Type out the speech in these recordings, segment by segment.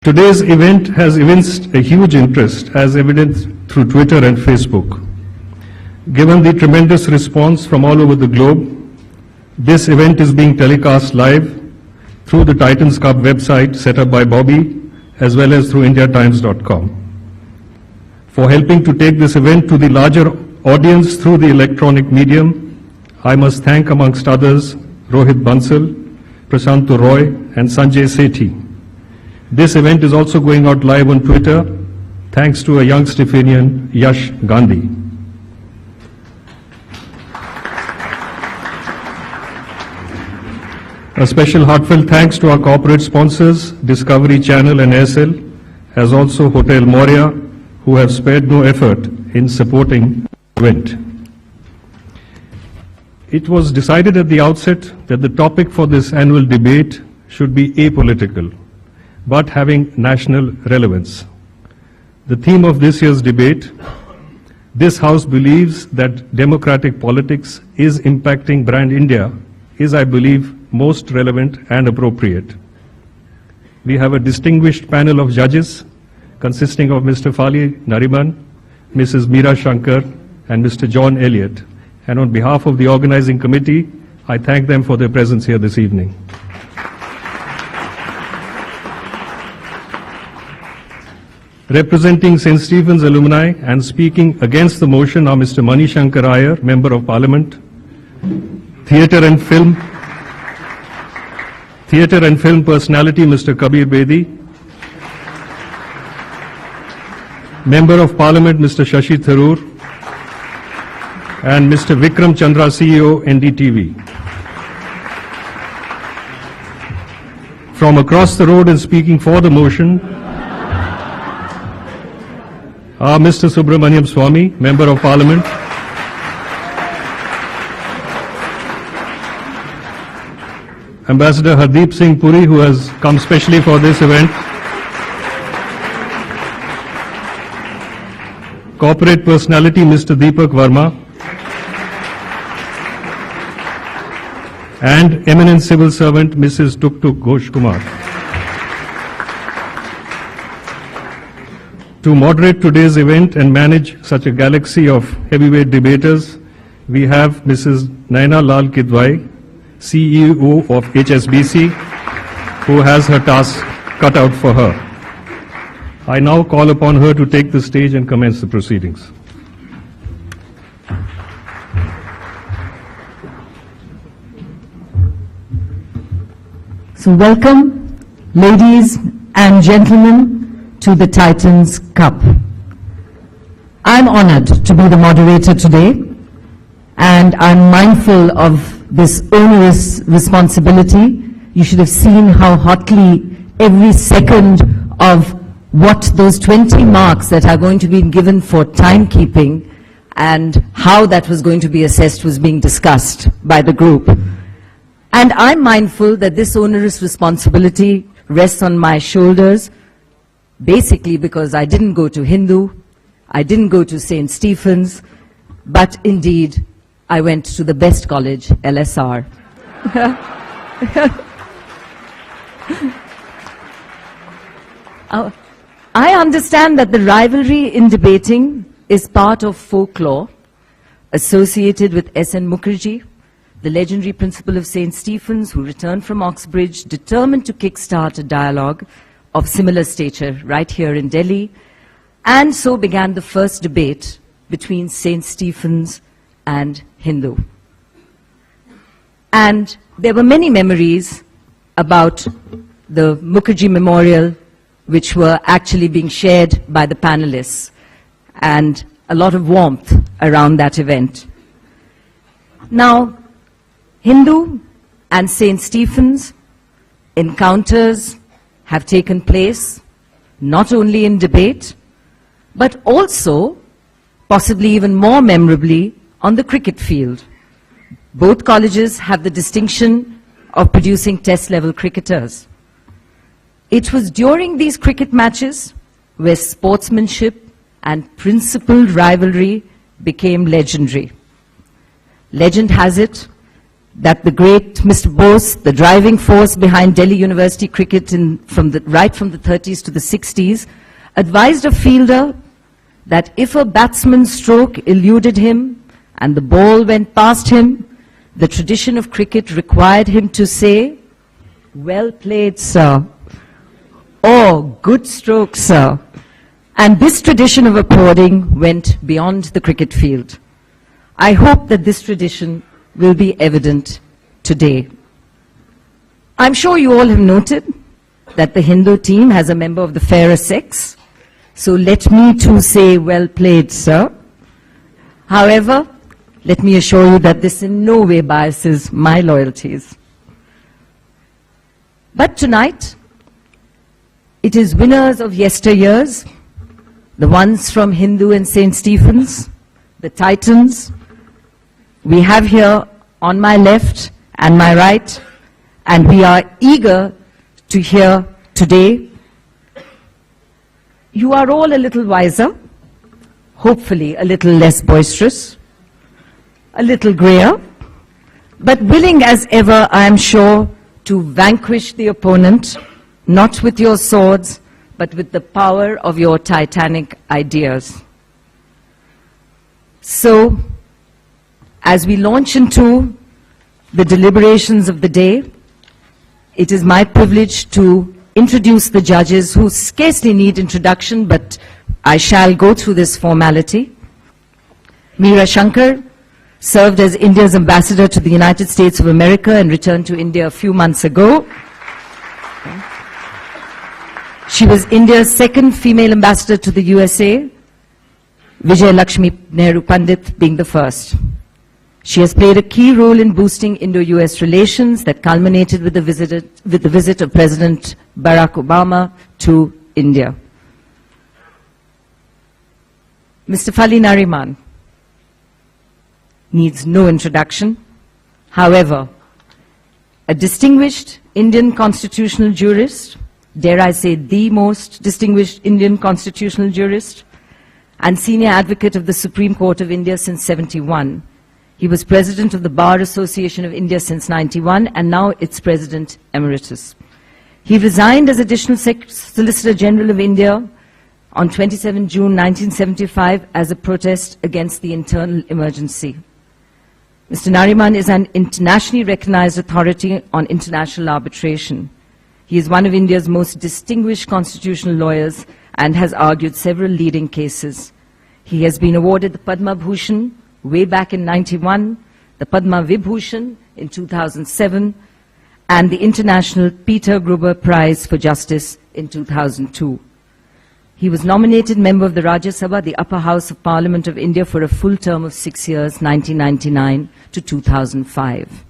Today's event has evinced a huge interest, as evidenced through Twitter and Facebook. Given the tremendous response from all over the globe, this event is being telecast live through the Titans Cup website set up by Bobby, as well as through indiatimes.com. For helping to take this event to the larger audience through the electronic medium, I must thank, amongst others, Rohit Bansal, Prasanto Roy, and Sanjay Sethi. This event is also going out live on Twitter, thanks to a young Stephanian, Yash Gandhi. A special heartfelt thanks to our corporate sponsors, Discovery Channel and Aircel, as also Hotel Moria, who have spared no effort in supporting the event. It was decided at the outset that the topic for this annual debate should be apolitical, but having national relevance. The theme of this year's debate: this House believes that democratic politics is impacting brand India, is, I believe, most relevant and appropriate. We have a distinguished panel of judges consisting of Mr. Fali Nariman, Mrs. Meera Shankar, and Mr. John Elliott. And on behalf of the organizing committee, I thank them for their presence here this evening. Representing St. Stephen's alumni and speaking against the motion are Mr. Mani Shankar Iyer, Member of Parliament, Theatre and Film personality Mr. Kabir Bedi, Member of Parliament Mr. Shashi Tharoor, and Mr. Vikram Chandra, CEO, NDTV. From across the road and speaking for the motion are Mr. Subramanian Swamy, Member of Parliament, Ambassador Hardeep Singh Puri, who has come specially for this event, Corporate Personality Mr. Deepak Verma, and Eminent Civil Servant Mrs. Tuk Tuk Ghosh Kumar. To moderate today's event and manage such a galaxy of heavyweight debaters, we have Mrs. Naina Lal Kidwai, CEO of HSBC, who has her task cut out for her. I now call upon her to take the stage and commence the proceedings. So welcome, ladies and gentlemen, to the Titans Cup. I'm honored to be the moderator today, and I'm mindful of this onerous responsibility. You should have seen how hotly every second of what those 20 marks that are going to be given for timekeeping and how that was going to be assessed was being discussed by the group. And I'm mindful that this onerous responsibility rests on my shoulders, basically because I didn't go to Hindu, I didn't go to St. Stephen's, but indeed I went to the best college, LSR. I understand that the rivalry in debating is part of folklore associated with S.N. Mukherjee, the legendary principal of St. Stephen's, who returned from Oxbridge, determined to kickstart a dialogue of similar stature right here in Delhi, and so began the first debate between St. Stephen's and Hindu. And there were many memories about the Mukherjee Memorial, which were actually being shared by the panelists, and a lot of warmth around that event. Now, Hindu and St. Stephen's encounters have taken place not only in debate, but also, possibly even more memorably, on the cricket field. Both colleges have the distinction of producing test-level cricketers. It was during these cricket matches where sportsmanship and principled rivalry became legendary. Legend has it that the great Mr. Bose, the driving force behind Delhi University cricket right from the 30s to the 60s, advised a fielder that if a batsman's stroke eluded him and the ball went past him, the tradition of cricket required him to say, "Well played, sir," or "Good stroke, sir." And this tradition of applauding went beyond the cricket field. I hope that this tradition will be evident today. I'm sure you all have noted that the Hindu team has a member of the fairer sex, so let me too say, "Well played, sir." However, let me assure you that this in no way biases my loyalties. But tonight, it is winners of yesteryears, the ones from Hindu and St. Stephen's, the Titans, we have here on my left and my right, and we are eager to hear today. You are all a little wiser, hopefully a little less boisterous, a little grayer, but willing as ever, I am sure, to vanquish the opponent, not with your swords, but with the power of your titanic ideas. So, as we launch into the deliberations of the day, it is my privilege to introduce the judges who scarcely need introduction, but I shall go through this formality. Meera Shankar served as India's ambassador to the United States of America and returned to India a few months ago. She was India's second female ambassador to the USA, Vijay Lakshmi Nehru Pandit being the first. She has played a key role in boosting Indo-US relations that culminated with the visit of President Barack Obama to India. Mr. Fali Nariman needs no introduction. However, a distinguished Indian constitutional jurist, dare I say the most distinguished Indian constitutional jurist, and senior advocate of the Supreme Court of India since '71. He was president of the Bar Association of India since '91 and now its president emeritus. He resigned as Additional Solicitor General of India on 27 June 1975 as a protest against the internal emergency. Mr. Nariman is an internationally recognized authority on international arbitration. He is one of India's most distinguished constitutional lawyers and has argued several leading cases. He has been awarded the Padma Bhushan way back in '91, the Padma Vibhushan in 2007, and the International Peter Gruber Prize for Justice in 2002. He was nominated member of the Rajya Sabha, the upper house of Parliament of India, for a full term of 6 years, 1999 to 2005.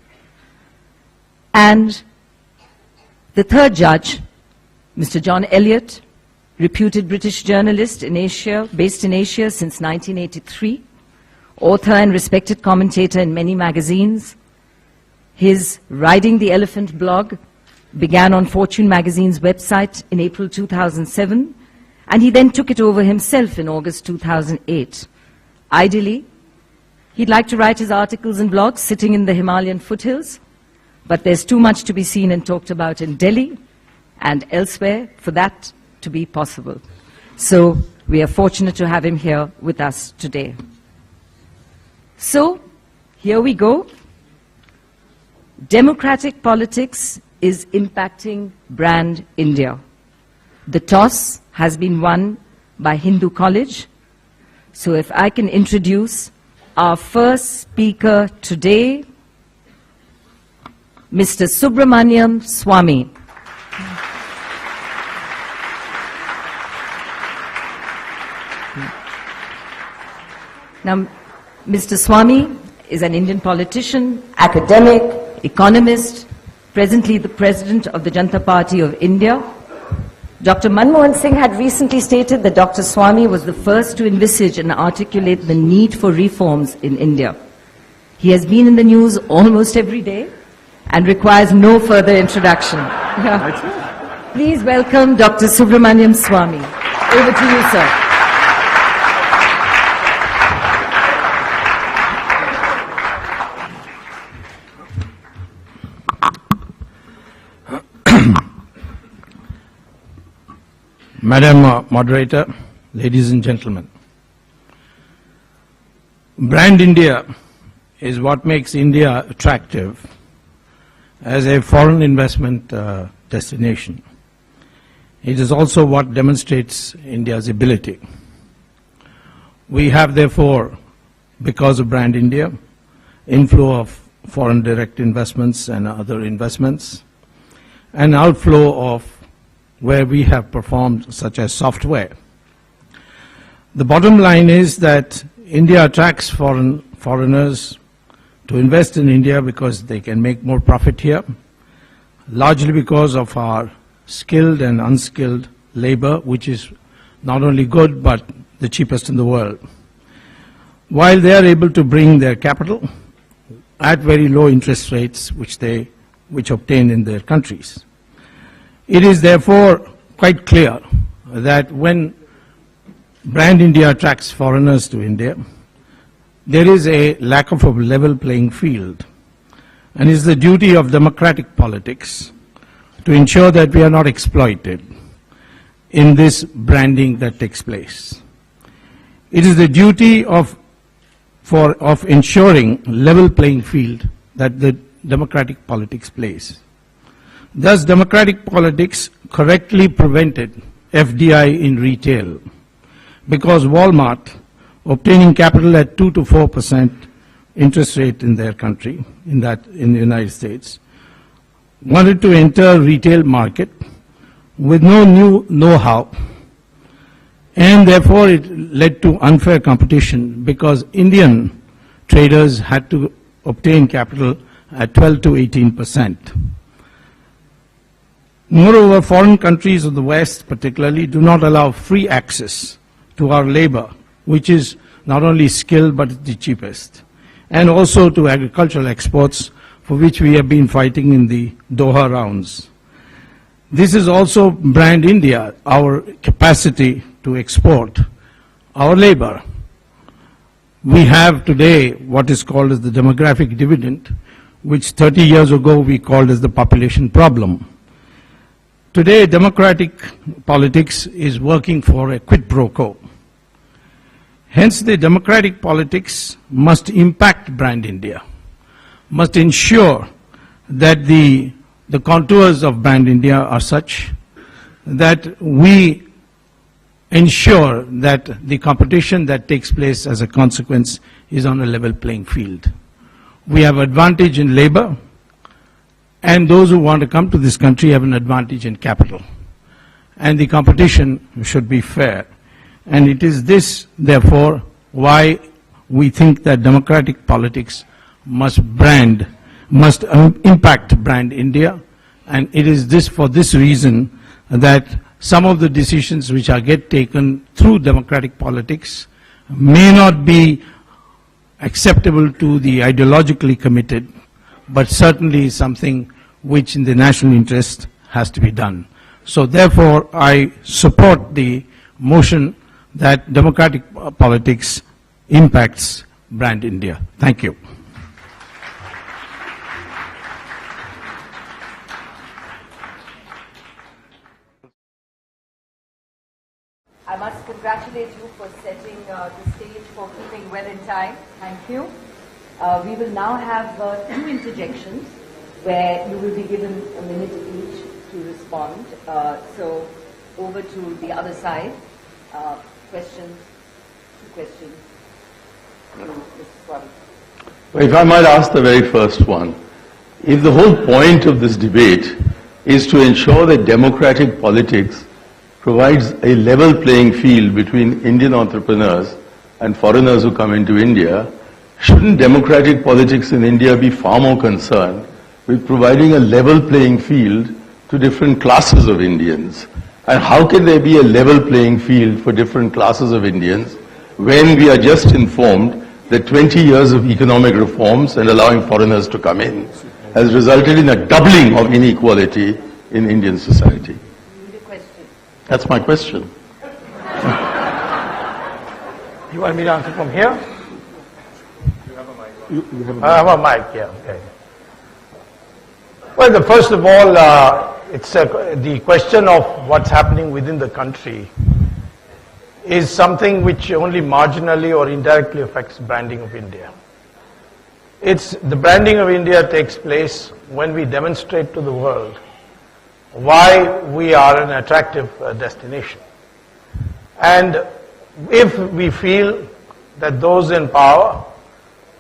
And the third judge, Mr. John Elliott, reputed British journalist in Asia, based in Asia since 1983, author and respected commentator in many magazines. His Riding the Elephant blog began on Fortune magazine's website in April 2007, and he then took it over himself in August 2008. Ideally, he'd like to write his articles and blogs sitting in the Himalayan foothills, but there's too much to be seen and talked about in Delhi and elsewhere for that to be possible. So we are fortunate to have him here with us today. So, here we go. Democratic politics is impacting brand India. The toss has been won by Hindu College. So if I can introduce our first speaker today, Mr. Subramanian Swamy. Now, Mr. Swamy is an Indian politician, academic, economist, presently the president of the Janata Party of India. Dr. Manmohan Singh had recently stated that Dr. Swamy was the first to envisage and articulate the need for reforms in India. He has been in the news almost every day and requires no further introduction. Please welcome Dr. Subramanian Swamy. Over to you, sir. Madam Moderator, ladies and gentlemen, Brand India is what makes India attractive as a foreign investment destination. It is also what demonstrates India's ability. We have therefore, because of Brand India, inflow of foreign direct investments and other investments, and outflow of where we have performed, such as software. The bottom line is that India attracts foreigners to invest in India because they can make more profit here, largely because of our skilled and unskilled labor, which is not only good but the cheapest in the world. While they are able to bring their capital at very low interest rates which obtain in their countries. It is therefore quite clear that when Brand India attracts foreigners to India, there is a lack of a level playing field, and it is the duty of democratic politics to ensure that we are not exploited in this branding that takes place. It is the duty of ensuring level playing field that the democratic politics plays. Thus, democratic politics correctly prevented FDI in retail because Walmart, obtaining capital at 2 to 4% interest rate in their country, in the United States, wanted to enter retail market with no new know-how, and therefore it led to unfair competition because Indian traders had to obtain capital at 12 to 18%. Moreover, foreign countries of the West particularly do not allow free access to our labor, which is not only skilled but the cheapest, and also to agricultural exports, for which we have been fighting in the Doha rounds. This is also Brand India, our capacity to export our labor. We have today what is called as the demographic dividend, which 30 years ago we called as the population problem. Today, democratic politics is working for a quid pro quo. Hence, the democratic politics must impact Brand India, must ensure that the contours of Brand India are such that we ensure that the competition that takes place as a consequence is on a level playing field. We have advantage in labor, and those who want to come to this country have an advantage in capital. And the competition should be fair. And it is this, therefore, why we think that democratic politics must impact Brand India. And it is this, for this reason, that some of the decisions which are taken through democratic politics may not be acceptable to the ideologically committed, but certainly something which in the national interest has to be done. So therefore, I support the motion that democratic politics impacts Brand India. Thank you. I must congratulate you for setting the stage for keeping well in time. Thank you. We will now have 2 interjections where you will be given a minute each to respond. So over to the other side. Questions? 2 questions. Mr. Swamy. Well, if I might ask the very first one, if the whole point of this debate is to ensure that democratic politics provides a level playing field between Indian entrepreneurs and foreigners who come into India, shouldn't democratic politics in India be far more concerned with providing a level playing field to different classes of Indians? And how can there be a level playing field for different classes of Indians when we are just informed that 20 years of economic reforms and allowing foreigners to come in has resulted in a doubling of inequality in Indian society? That's my question. You want me to answer from here? You have a mic. I have a mic, yeah, okay. Well, first of all, the question of what's happening within the country is something which only marginally or indirectly affects branding of India. The branding of India takes place when we demonstrate to the world why we are an attractive destination. And if we feel that those in power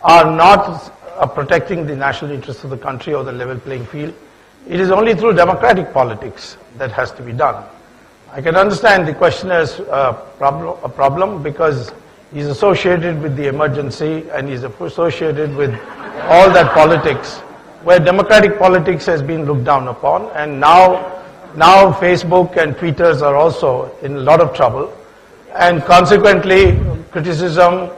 are not protecting the national interests of the country or the level playing field, it is only through democratic politics that has to be done. I can understand the questioner's problem because he's associated with the emergency and he's associated with all that politics, where democratic politics has been looked down upon, and now Facebook and Twitters are also in a lot of trouble, and consequently criticism,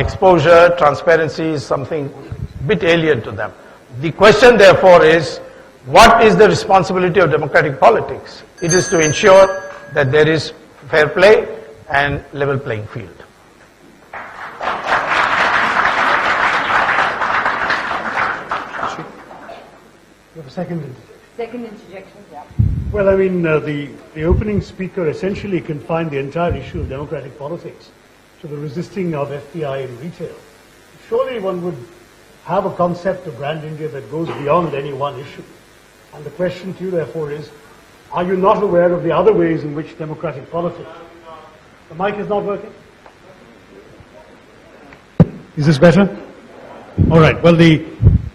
exposure, transparency is something a bit alien to them. The question therefore is, what is the responsibility of democratic politics? It is to ensure that there is fair play and level playing field. You have a second interjection? Second interjection, yeah. Well, I mean, the opening speaker essentially confined the entire issue of democratic politics to the resisting of FDI in retail. Surely one would have a concept of brand India that goes beyond any one issue. And the question to you, therefore, is, are you not aware of the other ways in which democratic politics... The mic is not working? Is this better? All right. Well, the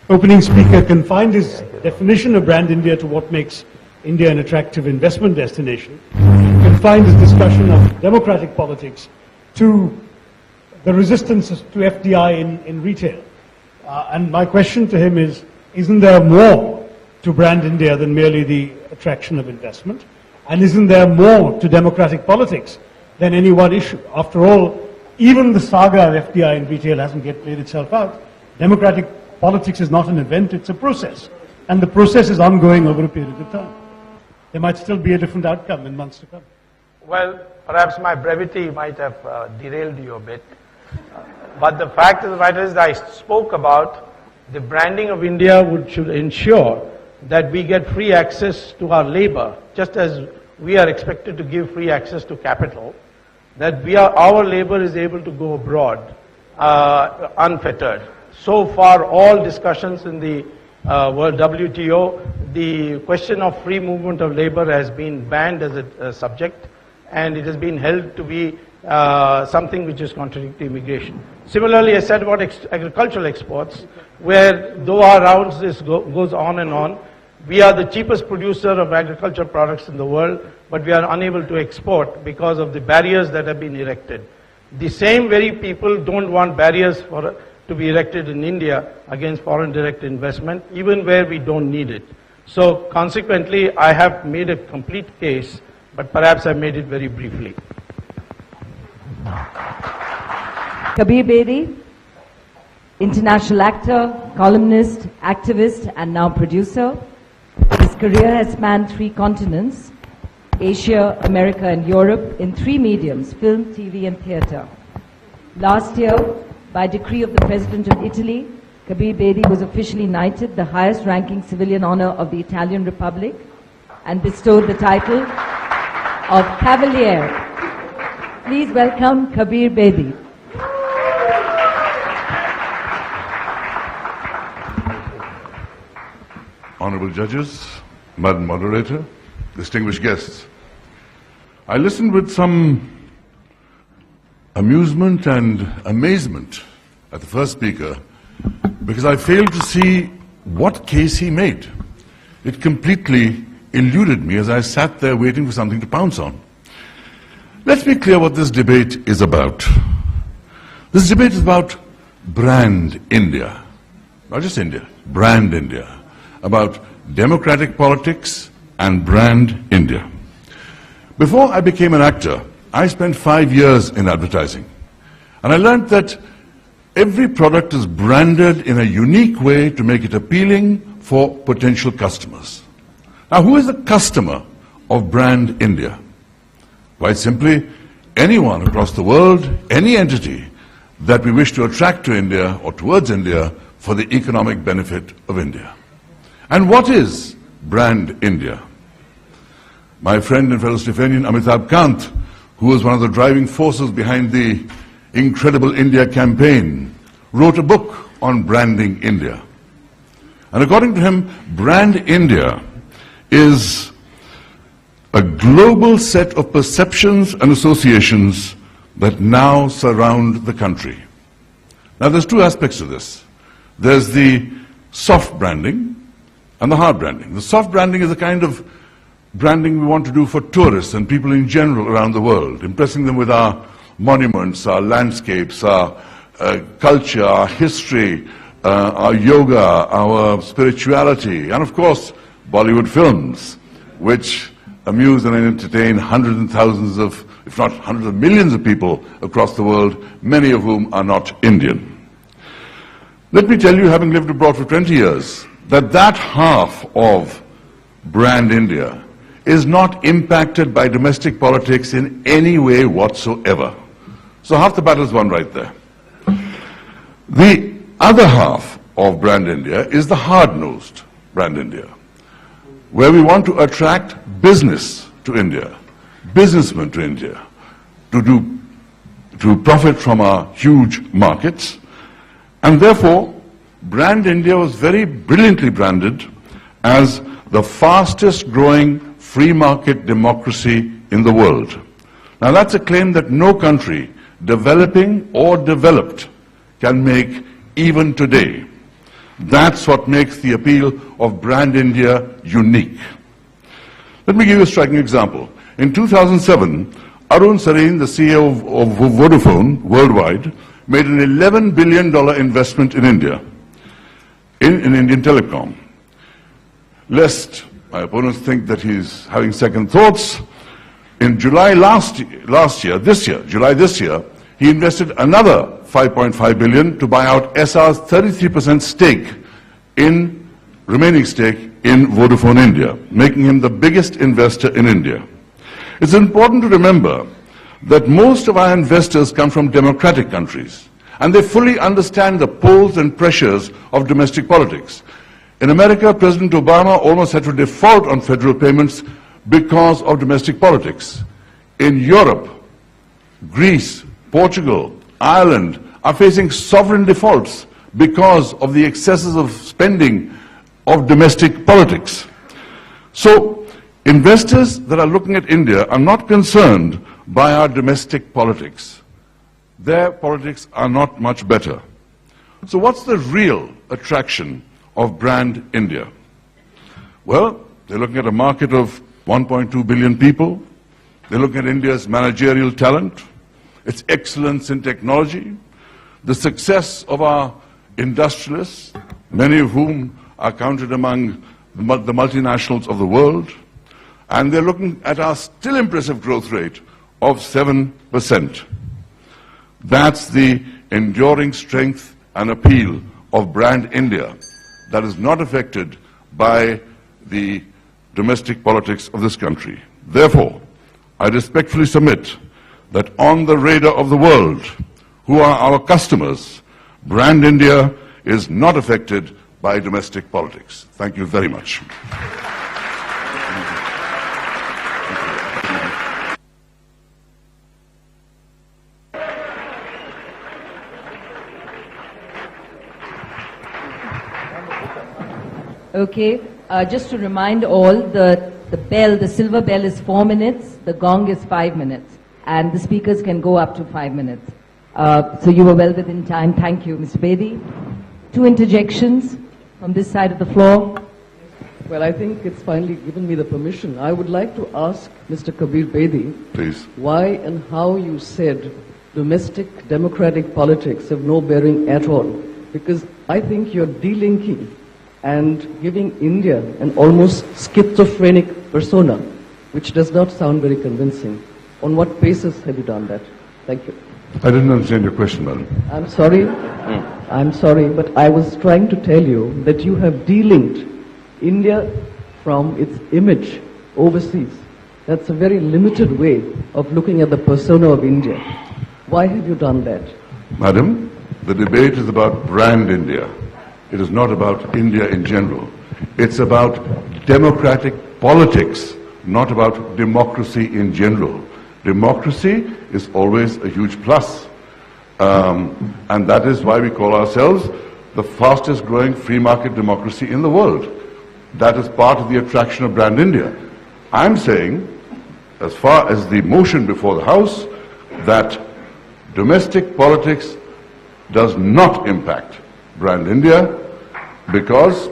opening speaker confined his definition of brand India to what makes India an attractive investment destination, confined his discussion of democratic politics to the resistance to FDI in retail. And my question to him is, isn't there more to brand India than merely the attraction of investment? And isn't there more to democratic politics than any one issue? After all, even the saga of FDI in retail hasn't yet played itself out. Democratic politics is not an event, it's a process. And the process is ongoing over a period of time. There might still be a different outcome in months to come. Well, perhaps my brevity might have derailed you a bit. But the fact of the matter is that I spoke about the branding of India should ensure that we get free access to our labor, just as we are expected to give free access to capital, that our labor is able to go abroad unfettered. So far, all discussions in the World WTO, the question of free movement of labor has been banned as a subject, and it has been held to be something which is contrary to immigration. Similarly, I said about agricultural exports, where Doha rounds this goes on and on. We are the cheapest producer of agricultural products in the world, but we are unable to export because of the barriers that have been erected. The same very people don't want barriers to be erected in India against foreign direct investment, even where we don't need it. So consequently, I have made a complete case, but perhaps I made it very briefly. Kabir Bedi, international actor, columnist, activist, and now producer. His career has spanned 3 continents, Asia, America, and Europe, in 3 mediums, film, TV, and theatre. Last year, by decree of the President of Italy, Kabir Bedi was officially knighted, the highest-ranking civilian honor of the Italian Republic, and bestowed the title of Cavaliere. Please welcome Kabir Bedi. Honorable judges, Madam Moderator, distinguished guests, I listened with some amusement and amazement at the first speaker because I failed to see what case he made. It completely eluded me as I sat there waiting for something to pounce on. Let's be clear what this debate is about. This debate is about brand India, not just India, brand India, about democratic politics and brand India. Before I became an actor, I spent 5 years in advertising, and I learned that every product is branded in a unique way to make it appealing for potential customers. Now, who is the customer of brand India? Quite simply, anyone across the world, any entity that we wish to attract to India or towards India for the economic benefit of India. And what is brand India. My friend and fellow Stephanian Amitabh Kant, who was one of the driving forces behind the Incredible India campaign, wrote a book on branding India. And according to him, brand India is a global set of perceptions and associations that now surround the country. Now there's two aspects to this. There's the soft branding and the hard branding. The soft branding is the kind of branding we want to do for tourists and people in general around the world, impressing them with our monuments, our landscapes, our culture, our history, our yoga, our spirituality, and of course, Bollywood films, which amuse and entertain hundreds and thousands of, if not hundreds of millions of people across the world, many of whom are not Indian. Let me tell you, having lived abroad for 20 years, that half of brand India is not impacted by domestic politics in any way whatsoever. So half the battle is won right there. The other half of brand India is the hard-nosed brand India, where we want to attract business to India, businessmen to India, to profit from our huge markets. And therefore, brand India was very brilliantly branded as the fastest growing free market democracy in the world. Now that's a claim that no country, developing or developed, can make even today. That's what makes the appeal of brand India unique. Let me give you a striking example. In 2007, Arun Sareen, the CEO of Vodafone worldwide, made an $11 billion investment in India, in Indian telecom. Lest my opponents think that he's having second thoughts, in July July this year, he invested another 5.5 billion to buy out SR's 33% stake remaining stake in Vodafone India, making him the biggest investor in India. It's important to remember that most of our investors come from democratic countries, and they fully understand the pulls and pressures of domestic politics. In America, President Obama almost had to default on federal payments because of domestic politics. In Europe, Greece, Portugal, Ireland are facing sovereign defaults because of the excesses of spending of domestic politics. So, investors that are looking at India are not concerned by our domestic politics. Their politics are not much better. So what's the real attraction of brand India? Well, they're looking at a market of 1.2 billion people. They're looking at India's managerial talent, its excellence in technology, the success of our industrialists, many of whom are counted among the multinationals of the world, and they're looking at our still impressive growth rate of 7%. That's the enduring strength and appeal of brand India that is not affected by the domestic politics of this country. Therefore, I respectfully submit that on the radar of the world, who are our customers, brand India is not affected by domestic politics. Thank you very much. Okay, just to remind all, the bell, the silver bell is 4 minutes, the gong is 5 minutes, and the speakers can go up to 5 minutes. So you were well within time. Thank you, Mr. Bedi. 2 interjections from this side of the floor. Well, I think it's finally given me the permission. I would like to ask Mr. Kabir Bedi, Please. why and how you said domestic democratic politics have no bearing at all. Because I think you're delinking and giving India an almost schizophrenic persona, which does not sound very convincing. On what basis have you done that? Thank you. I didn't understand your question, madam. I'm sorry, but I was trying to tell you that you have delinked India from its image overseas. That's a very limited way of looking at the persona of India. Why have you done that? Madam, the debate is about brand India. It is not about India in general. It's about democratic politics, not about democracy in general. Democracy is always a huge plus. And that is why we call ourselves the fastest growing free market democracy in the world. That is part of the attraction of Brand India. I'm saying, as far as the motion before the House, that domestic politics does not impact Brand India, because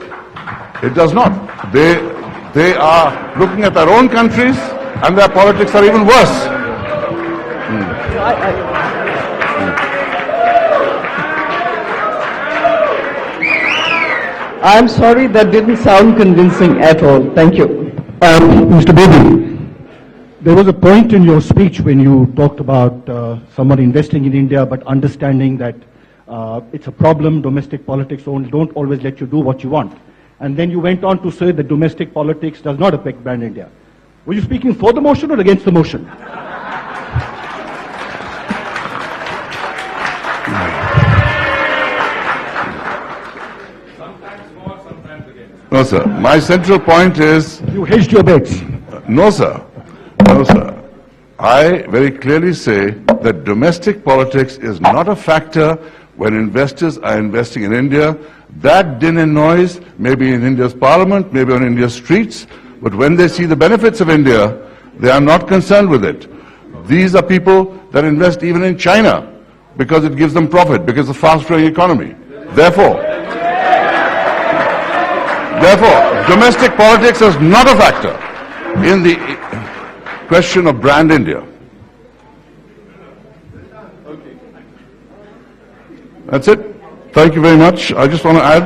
it does not. They are looking at their own countries, and their politics are even worse. I'm sorry, that didn't sound convincing at all. Thank you. Mr. Baby, there was a point in your speech when you talked about someone investing in India but understanding that it's a problem, domestic politics don't always let you do what you want. And then you went on to say that domestic politics does not affect Brand India. Were you speaking for the motion or against the motion? No, sir. My central point is... You hedged your bets. No, sir. No, sir. I very clearly say that domestic politics is not a factor when investors are investing in India. That din and noise may be in India's parliament, maybe on India's streets, but when they see the benefits of India, they are not concerned with it. These are people that invest even in China because it gives them profit, because it's a fast-growing economy. Therefore, domestic politics is not a factor in the question of Brand India. That's it. Thank you very much. I just want to add.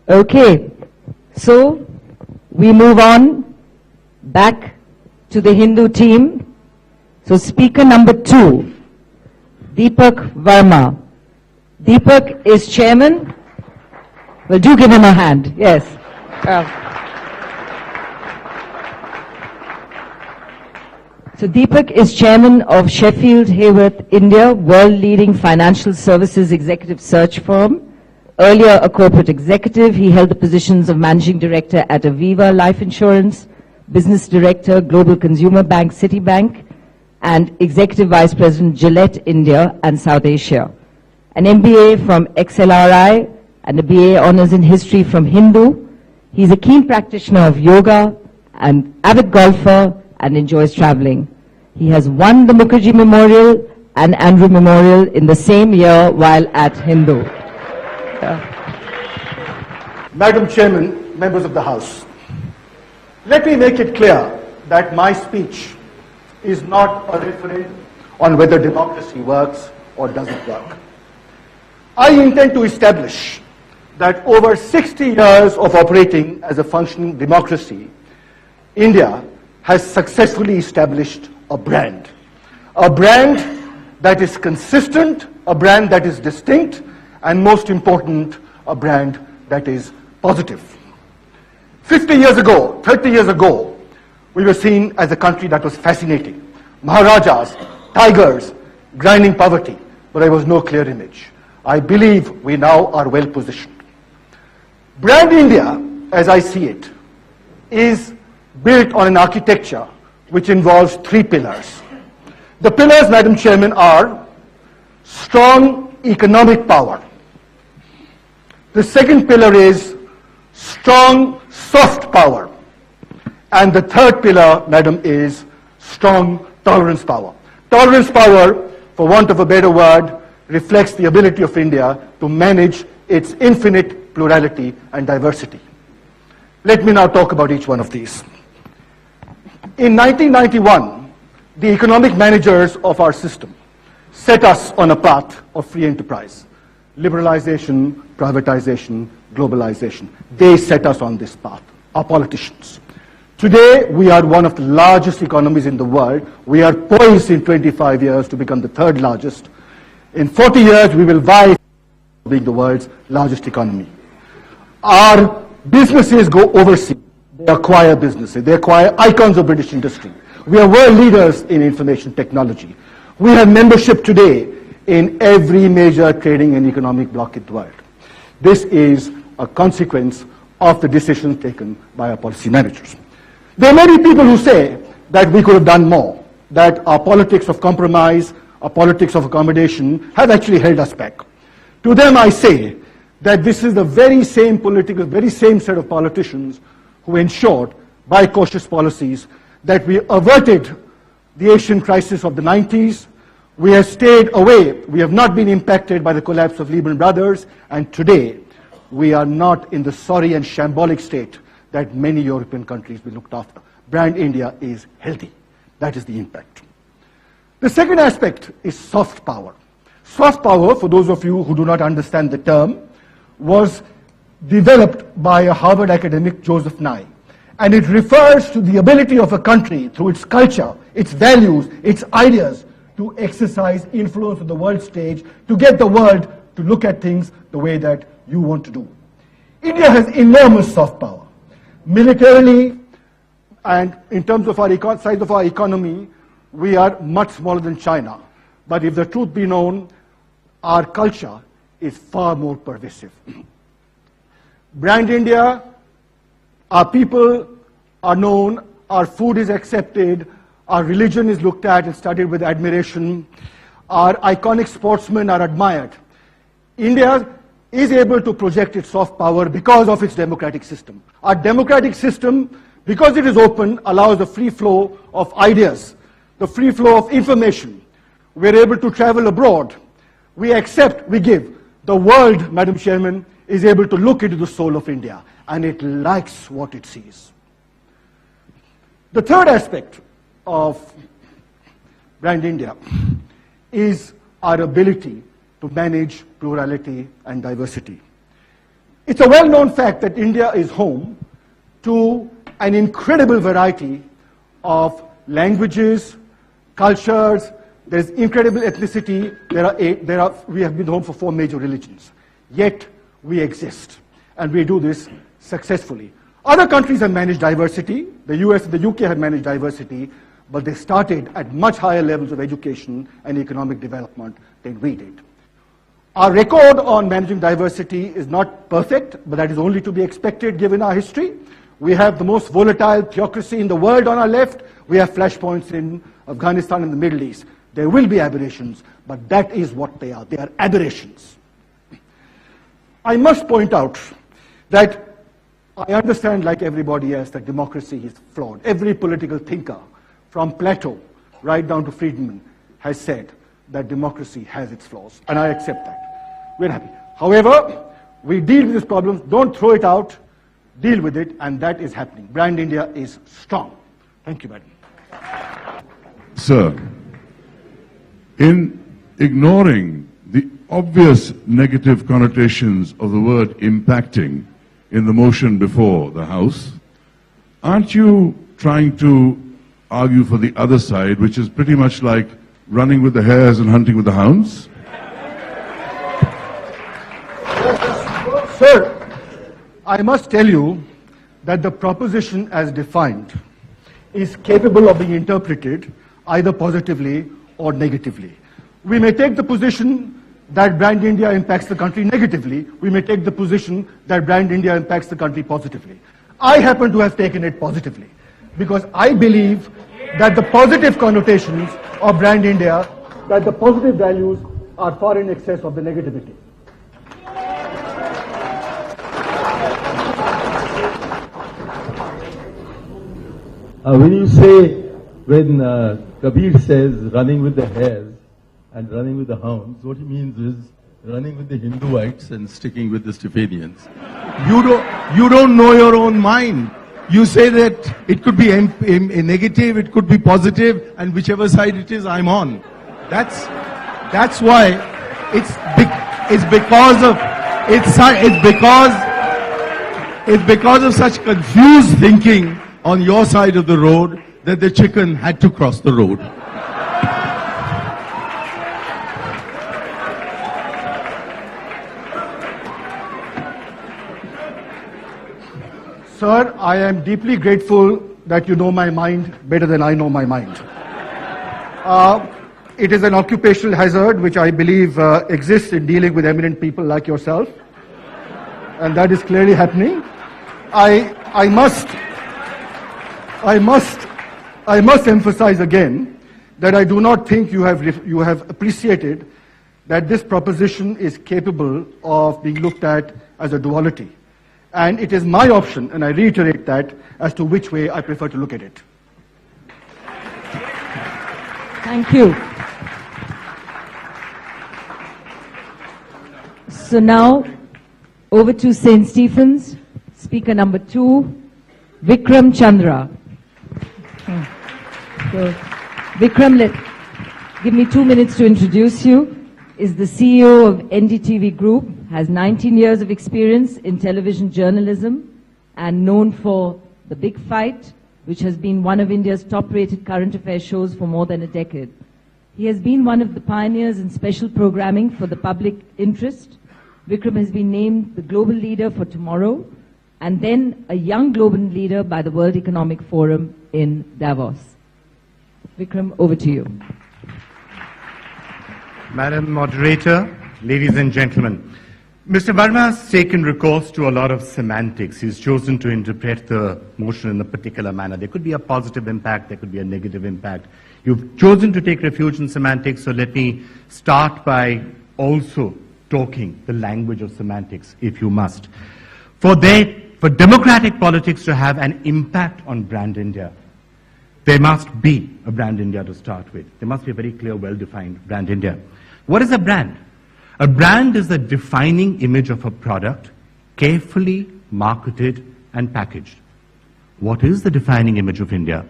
Thank you. Okay, so we move on back to the Hindu team. So speaker number 2, Deepak Verma. Deepak is chairman. Well, do give him a hand. Yes. So Deepak is chairman of Sheffield Hayworth India, world-leading financial services executive search firm. Earlier a corporate executive, he held the positions of managing director at Aviva Life Insurance, business director, Global Consumer Bank, Citibank, and executive vice president, Gillette India and South Asia. An MBA from XLRI and a BA honors in history from Hindu. He's a keen practitioner of yoga and avid golfer and enjoys traveling. He has won the Mukherjee Memorial and Andrew Memorial in the same year while at Hindu. Madam Chairman, members of the House, let me make it clear that my speech is not a referendum on whether democracy works or doesn't work. I intend to establish that over 60 years of operating as a functioning democracy, India has successfully established a brand that is consistent, a brand that is distinct, and most important, a brand that is positive. 50 years ago, 30 years ago, we were seen as a country that was fascinating. Maharajas, tigers, grinding poverty, but there was no clear image. I believe we now are well positioned. Brand India, as I see it, is built on an architecture which involves 3 pillars. The pillars, Madam Chairman, are strong economic power. The second pillar is strong soft power. And the third pillar, Madam, is strong tolerance power. Tolerance power, for want of a better word, reflects the ability of India to manage its infinite plurality and diversity. Let me now talk about each one of these. In 1991, the economic managers of our system set us on a path of free enterprise. Liberalization, privatization, globalization. They set us on this path, our politicians. Today, we are one of the largest economies in the world. We are poised in 25 years to become the 3rd largest. In 40 years, we will vie for being the world's largest economy. Our businesses go overseas. They acquire businesses. They acquire icons of British industry. We are world leaders in information technology. We have membership today in every major trading and economic bloc in the world. This is a consequence of the decisions taken by our policy managers. There are many people who say that we could have done more, that our politics of compromise, our politics of accommodation have actually held us back. To them I say that this is the very same set of politicians who ensured by cautious policies that we averted the Asian crisis of the 90s. We have stayed away. We have not been impacted by the collapse of Lehman Brothers, and today we are not in the sorry and shambolic state that many European countries we looked after. Brand India is healthy. That is the impact. The second aspect is soft power. Soft power, for those of you who do not understand the term, was developed by a Harvard academic, Joseph Nye. And it refers to the ability of a country, through its culture, its values, its ideas, to exercise influence on the world stage, to get the world to look at things the way that you want to do. India has enormous soft power. Militarily, and in terms of our size of our economy, we are much smaller than China. But if the truth be known, our culture is far more pervasive. Brand India, our people are known, our food is accepted, our religion is looked at and studied with admiration, our iconic sportsmen are admired. India is able to project its soft power because of its democratic system. Our democratic system, because it is open, allows the free flow of ideas, the free flow of information. We're able to travel abroad. We accept, we give. The world, Madam Chairman, is able to look into the soul of India, and it likes what it sees. The third aspect of Brand India is our ability to manage plurality and diversity. It's a well-known fact that India is home to an incredible variety of languages, cultures. There's incredible ethnicity. We have been home for 4 major religions. Yet we exist, and we do this successfully. Other countries have managed diversity. The US and the UK have managed diversity, but they started at much higher levels of education and economic development than we did. Our record on managing diversity is not perfect, but that is only to be expected given our history. We have the most volatile theocracy in the world on our left. We have flashpoints in Afghanistan and the Middle East. There will be aberrations, but that is what they are. They are aberrations. I must point out that I understand, like everybody else, that democracy is flawed. Every political thinker, from Plato right down to Friedman, has said that democracy has its flaws, and I accept that. We're happy. However, we deal with these problems, don't throw it out, deal with it, and that is happening. Brand India is strong. Thank you, madam. Sir, in ignoring the obvious negative connotations of the word impacting in the motion before the House, aren't you trying to argue for the other side, which is pretty much like running with the hares and hunting with the hounds? Sir, I must tell you that the proposition as defined is capable of being interpreted either positively or negatively. We may take the position that Brand India impacts the country negatively. We may take the position that Brand India impacts the country positively. I happen to have taken it positively because I believe that the positive connotations of Brand India, that the positive values are far in excess of the negativity. When you say, when Kabir says running with the hares and running with the hounds, what he means is running with the Hinduites and sticking with the Stephanians. You don't know your own mind. You say that it could be a negative, it could be positive, and whichever side it is, I'm on. That's why it's because of such confused thinking on your side of the road that the chicken had to cross the road. Sir, I am deeply grateful that you know my mind better than I know my mind. It is an occupational hazard which I believe exists in dealing with eminent people like yourself, and that is clearly happening. I must emphasize again that I do not think you have appreciated that this proposition is capable of being looked at as a duality. And it is my option, and I reiterate that, as to which way I prefer to look at it. Thank you. So now, over to St. Stephen's, speaker number 2, Vikram Chandra. So, Vikram, give me 2 minutes to introduce you. Is the CEO of NDTV Group, has 19 years of experience in television journalism and known for The Big Fight, which has been one of India's top-rated current affairs shows for more than a decade. He has been one of the pioneers in special programming for the public interest. Vikram has been named the global leader for tomorrow and then a young global leader by the World Economic Forum in Davos. Vikram, over to you. Madam Moderator, ladies and gentlemen, Mr. Verma has taken recourse to a lot of semantics. He's chosen to interpret the motion in a particular manner. There could be a positive impact, there could be a negative impact. You've chosen to take refuge in semantics, so let me start by also talking the language of semantics, if you must. For democratic politics to have an impact on brand India, there must be a brand India to start with. There must be a very clear, well-defined brand India. What is a brand? A brand is the defining image of a product, carefully marketed and packaged. What is the defining image of India?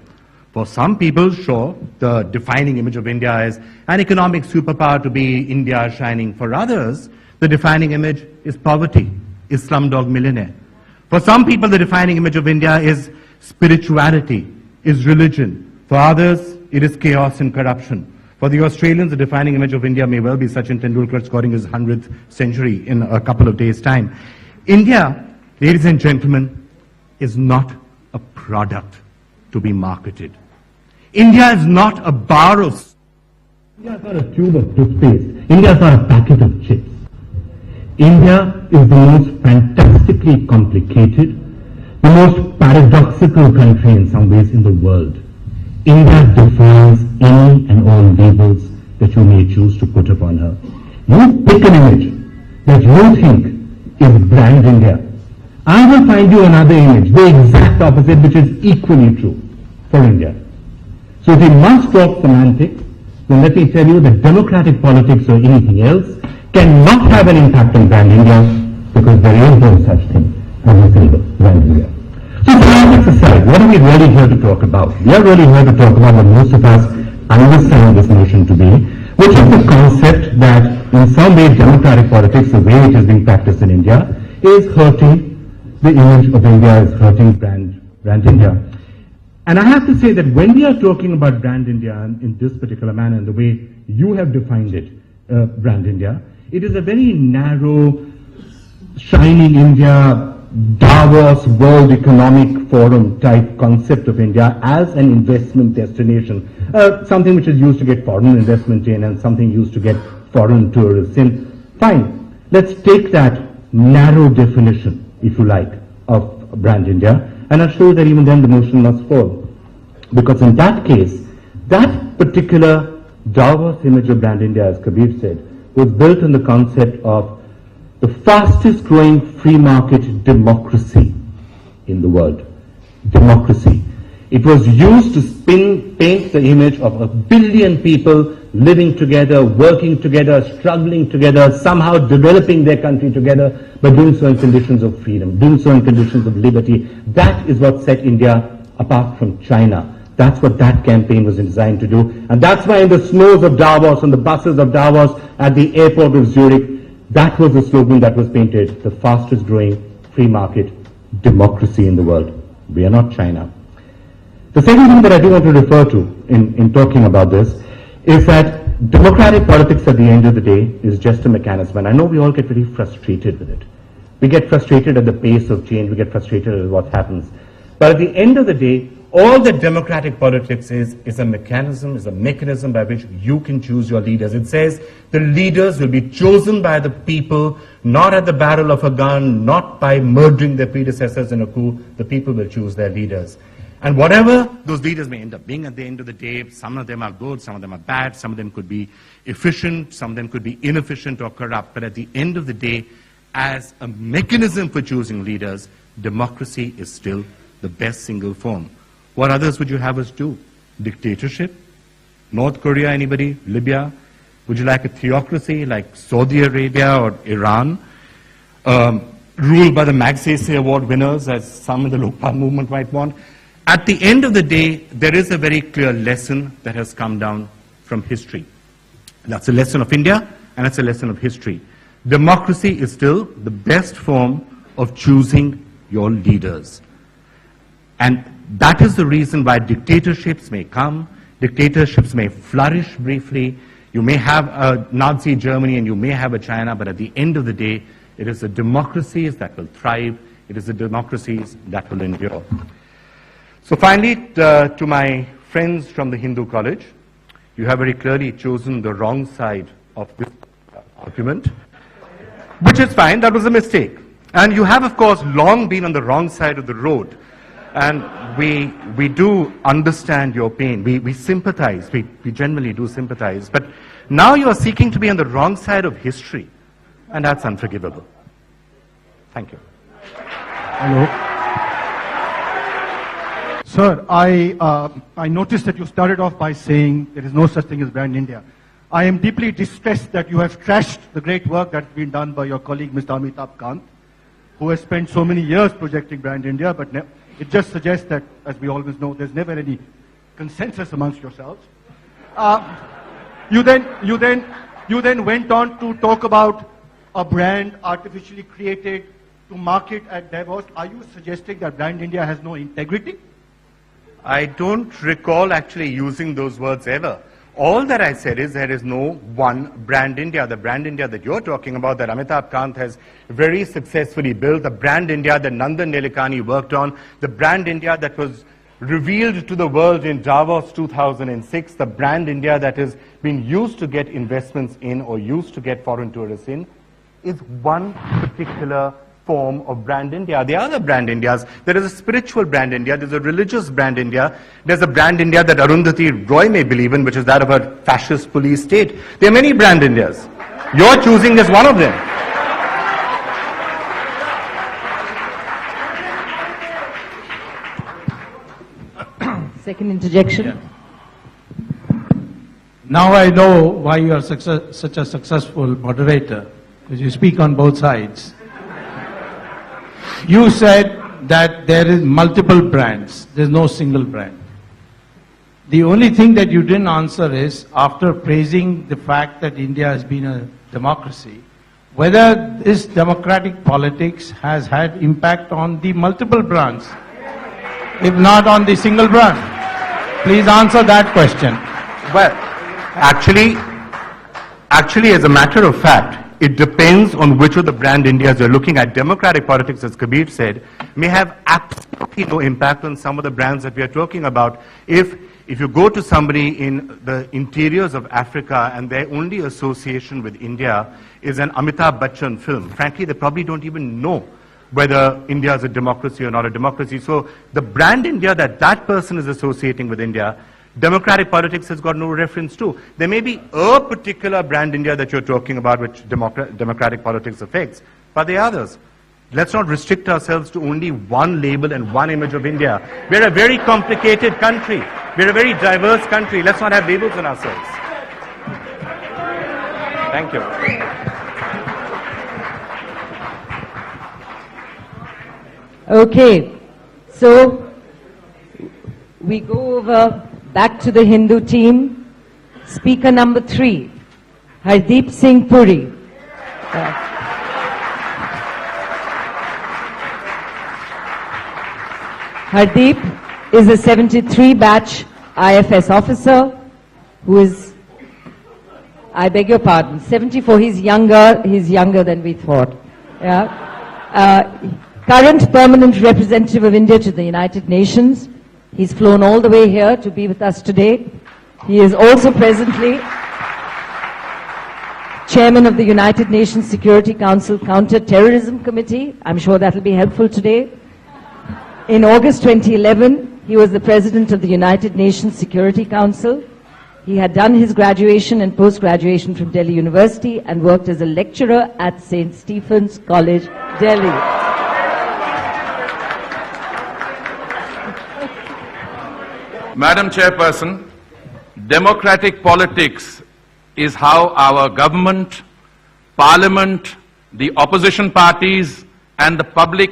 For some people, sure, the defining image of India is an economic superpower to be India shining. For others, the defining image is poverty, is Slumdog Millionaire. For some people, the defining image of India is spirituality, is religion. For others, it is chaos and corruption. For the Australians, the defining image of India may well be Sachin Tendulkar scoring his 100th century in a couple of days' time. India, ladies and gentlemen, is not a product to be marketed. India is not a bar of... India is not a tube of toothpaste. India is not a packet of chips. India is the most fantastically complicated, the most paradoxical country in some ways in the world. India defines any and all labels that you may choose to put upon her. You pick an image that you think is brand India. I will find you another image, the exact opposite, which is equally true for India. So if we must talk semantics, then let me tell you that democratic politics or anything else cannot have an impact on brand India, because there is no such thing as a single brand India. So semantics aside, what are we really here to talk about? We are really here to talk about what most of us understand this notion to be, which is the concept that in some way democratic politics, the way it is being practiced in India, is hurting the image of India, is hurting brand India. And I have to say that when we are talking about brand India in this particular manner, and the way you have defined it, brand India, it is a very narrow, shining India, Davos World Economic Forum type concept of India as an investment destination, something which is used to get foreign investment in and something used to get foreign tourists in. Fine, let's take that narrow definition, if you like, of brand India, and I'll show you that even then the notion must fall. Because in that case, that particular Davos image of brand India, as Kabir said, was built on the concept of the fastest growing free market democracy in the world. Democracy. It was used to paint the image of 1 billion people living together, working together, struggling together, somehow developing their country together, but doing so in conditions of freedom, doing so in conditions of liberty. That is what set India apart from China. That's what that campaign was designed to do. And that's why in the snows of Davos, on the buses of Davos, at the airport of Zurich, that was the slogan that was painted, the fastest growing free market democracy in the world. We are not China. The second thing that I do want to refer to in talking about this is that democratic politics at the end of the day is just a mechanism. And I know we all get very frustrated with it. We get frustrated at the pace of change. We get frustrated at what happens. But at the end of the day, All that democratic politics is a mechanism by which you can choose your leaders. It says the leaders will be chosen by the people, not at the barrel of a gun, not by murdering their predecessors in a coup. The people will choose their leaders. And whatever those leaders may end up being at the end of the day, some of them are good, some of them are bad, some of them could be efficient, some of them could be inefficient or corrupt. But at the end of the day, as a mechanism for choosing leaders, democracy is still the best single form. What others would you have us do? Dictatorship? North Korea, anybody? Libya? Would you like a theocracy like Saudi Arabia or Iran? Ruled by the Magsaysay Award winners, as some in the Lokpal movement might want? At the end of the day, there is a very clear lesson that has come down from history. That's a lesson of India, and it's a lesson of history. Democracy is still the best form of choosing your leaders. And that is the reason why dictatorships may come, dictatorships may flourish briefly. You may have a Nazi Germany and you may have a China, but at the end of the day, it is the democracies that will thrive. It is the democracies that will endure. So finally, to my friends from the Hindu College, you have very clearly chosen the wrong side of this argument, which is fine. That was a mistake. And you have, of course, long been on the wrong side of the road. And we do understand your pain. We sympathize. We generally do sympathize. But now you are seeking to be on the wrong side of history. And that's unforgivable. Thank you. Hello. Sir, I noticed that you started off by saying there is no such thing as Brand India. I am deeply distressed that you have trashed the great work that's been done by your colleague, Mr. Amitabh Kant, who has spent so many years projecting Brand India, but it just suggests that, as we always know, there's never any consensus amongst yourselves. You then went on to talk about a brand artificially created to market at Davos. Are you suggesting that Brand India has no integrity? I don't recall actually using those words ever. All that I said is there is no one Brand India. The Brand India that you're talking about, that Amitabh Kant has very successfully built, the Brand India that Nandan Nilekani worked on, the Brand India that was revealed to the world in Davos 2006, the Brand India that has been used to get investments in or used to get foreign tourists in, is one particular form of Brand India. There are other Brand Indias. There is a spiritual Brand India, there's a religious Brand India, there's a Brand India that Arundhati Roy may believe in, which is that of a fascist police state. There are many Brand Indias. You're choosing is one of them. Second interjection. Yeah. Now I know why you are such a successful moderator, because you speak on both sides. You said that there is multiple brands, there's no single brand. The only thing that you didn't answer is, after praising the fact that India has been a democracy, whether this democratic politics has had impact on the multiple brands, if not on the single brand. Please answer that question. Well, actually, as a matter of fact, it depends on which of the Brand Indias you're looking at. Democratic politics, as Kabir said, may have absolutely no impact on some of the brands that we are talking about. If you go to somebody in the interiors of Africa and their only association with India is an Amitabh Bachchan film, frankly, they probably don't even know whether India is a democracy or not a democracy. So the Brand India that person is associating with India, democratic politics has got no reference to. There may be a particular Brand India that you're talking about which democratic politics affects, but the others. Let's not restrict ourselves to only one label and one image of India. We're a very complicated country. We're a very diverse country. Let's not have labels on ourselves. Thank you. Okay, so we go over back to the Hindu team. Speaker number 3, Hardeep Singh Puri. Hardeep is a 73 batch IFS officer who is, I beg your pardon, 74. He's younger than we thought. Yeah. Current permanent representative of India to the United Nations, He's flown all the way here to be with us today. He is also presently Chairman of the United Nations Security Council Counter-Terrorism Committee. I'm sure that will be helpful today. In August 2011, he was the President of the United Nations Security Council. He had done his graduation and post-graduation from Delhi University and worked as a lecturer at St. Stephen's College, Delhi. Madam Chairperson, democratic politics is how our government, parliament, the opposition parties and the public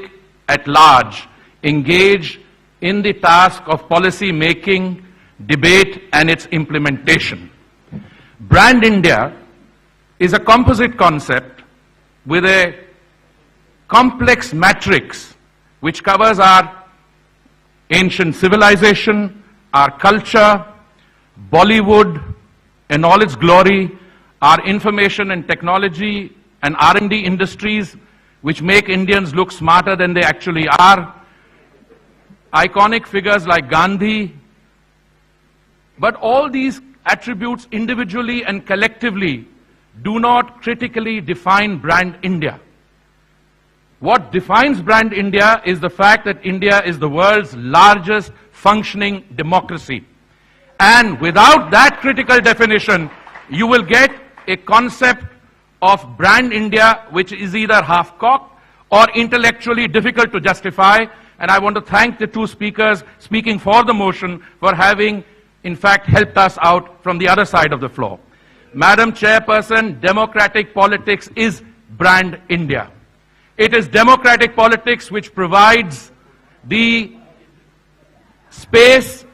at large engage in the task of policy making, debate and its implementation. Brand India is a composite concept with a complex matrix which covers our ancient civilization, our culture, Bollywood in all its glory, our information and technology and R&D industries which make Indians look smarter than they actually are, iconic figures like Gandhi, but all these attributes individually and collectively do not critically define Brand India. What defines Brand India is the fact that India is the world's largest functioning democracy. And without that critical definition, you will get a concept of Brand India which is either half-cocked or intellectually difficult to justify. And I want to thank the two speakers speaking for the motion for having, in fact, helped us out from the other side of the floor. Madam Chairperson, democratic politics is Brand India. It is democratic politics which provides the space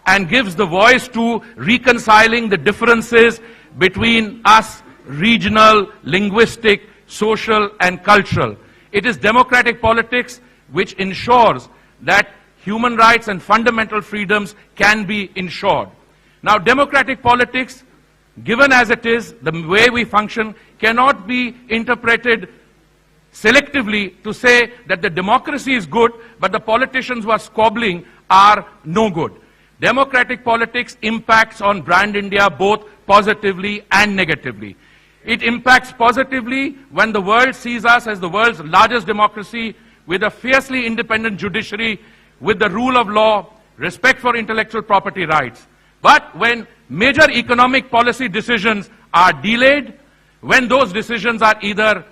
and gives the voice to reconciling the differences between us, regional, linguistic, social and cultural. It is democratic politics which ensures that human rights and fundamental freedoms can be ensured. Now, democratic politics, given as it is, the way we function, cannot be interpreted selectively to say that the democracy is good, but the politicians who are squabbling are no good. Democratic politics impacts on Brand India both positively and negatively. It impacts positively when the world sees us as the world's largest democracy with a fiercely independent judiciary, with the rule of law, respect for intellectual property rights. But when major economic policy decisions are delayed, when those decisions are either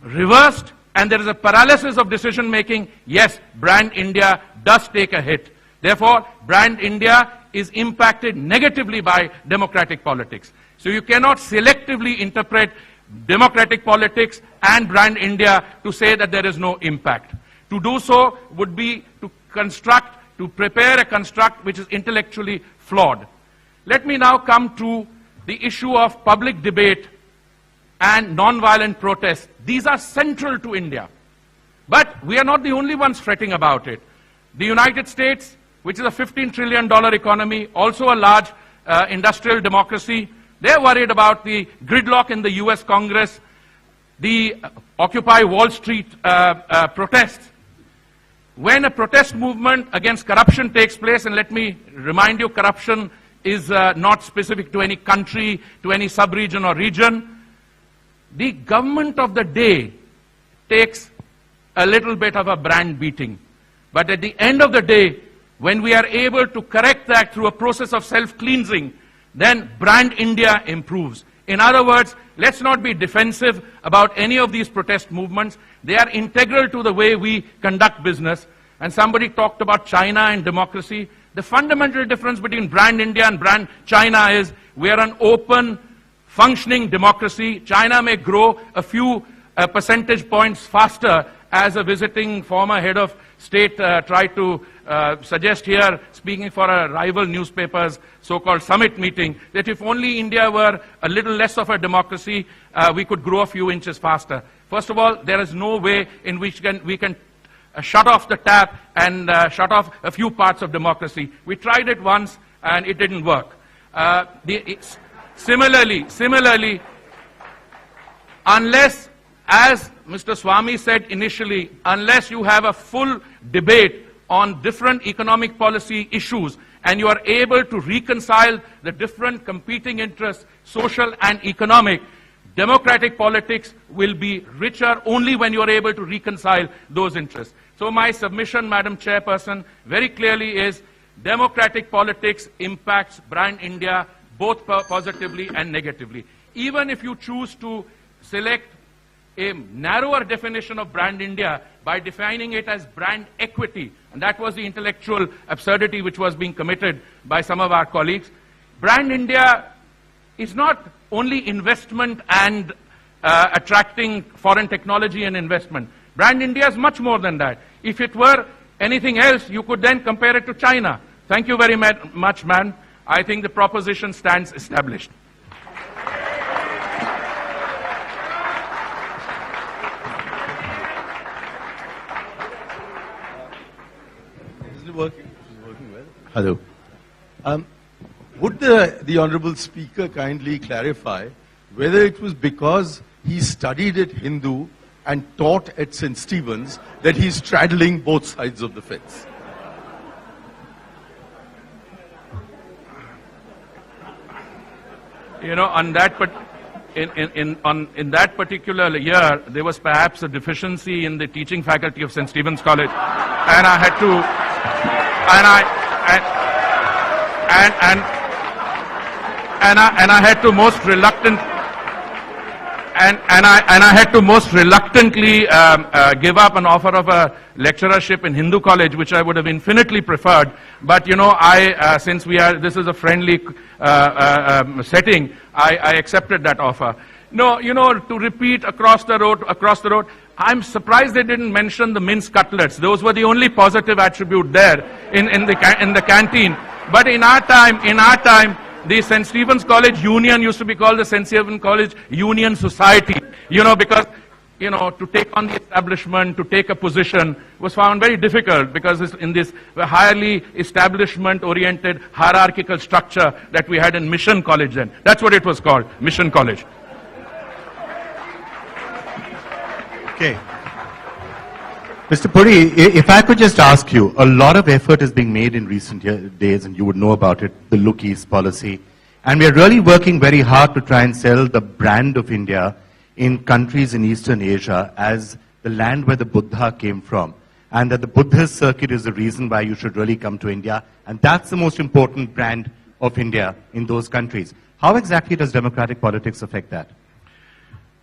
reversed and there is a paralysis of decision making, yes, Brand India does take a hit. Therefore, Brand India is impacted negatively by democratic politics. So you cannot selectively interpret democratic politics and Brand India to say that there is no impact. To do so would be to prepare a construct which is intellectually flawed. Let me now come to the issue of public debate and non-violent protest. These are central to India. But we are not the only ones fretting about it. The United States, which is a $15 trillion economy, also a large industrial democracy, they're worried about the gridlock in the US Congress, the Occupy Wall Street protests. When a protest movement against corruption takes place, and let me remind you, corruption is not specific to any country, to any sub-region or region, the government of the day takes a little bit of a brand beating. But at the end of the day, when we are able to correct that through a process of self-cleansing, then Brand India improves. In other words, let's not be defensive about any of these protest movements. They are integral to the way we conduct business. And somebody talked about China and democracy. The fundamental difference between Brand India and Brand China is we are an open, functioning democracy. China may grow a few percentage points faster, as a visiting former head of state tried to suggest here, speaking for a rival newspaper's so-called summit meeting, that if only India were a little less of a democracy, we could grow a few inches faster. First of all, there is no way in which we can shut off the tap and shut off a few parts of democracy. We tried it once and it didn't work. Similarly, unless, as Mr. Swamy said initially, unless you have a full debate on different economic policy issues, and you are able to reconcile the different competing interests, social and economic, democratic politics will be richer only when you are able to reconcile those interests. So my submission, Madam Chairperson, very clearly is democratic politics impacts brand India both positively and negatively. Even if you choose to select a narrower definition of brand India by defining it as brand equity, and that was the intellectual absurdity which was being committed by some of our colleagues. Brand India is not only investment and attracting foreign technology and investment. Brand India is much more than that. If it were anything else, you could then compare it to China. Thank you very much, ma'am. I think the proposition stands established. Is it working? Is it working well? Hello. Would the Honorable Speaker kindly clarify whether it was because he studied at Hindu and taught at St. Stephen's that he's straddling both sides of the fence? You know, on that, in that particular year, there was perhaps a deficiency in the teaching faculty of St. Stephen's College, and I had to, and I had to most reluctant, and I had to most reluctantly give up an offer of a lecturership in Hindu college, which I would have infinitely preferred. But you know, since this is a friendly setting, I accepted that offer. No, you know, to repeat across the road, I'm surprised they didn't mention the minced cutlets. Those were the only positive attribute there in the canteen. But in our time, the St. Stephen's College Union used to be called the St. Stephen's College Union Society, you know, because, you know, to take on the establishment, to take a position was found very difficult because in this highly establishment-oriented hierarchical structure that we had in Mission College then. That's what it was called, Mission College. Okay. Mr. Puri, if I could just ask you, a lot of effort is being made in recent days, and you would know about it, the Look East policy. And we are really working very hard to try and sell the brand of India in countries in Eastern Asia as the land where the Buddha came from. And that the Buddhist circuit is the reason why you should really come to India. And that's the most important brand of India in those countries. How exactly does democratic politics affect that?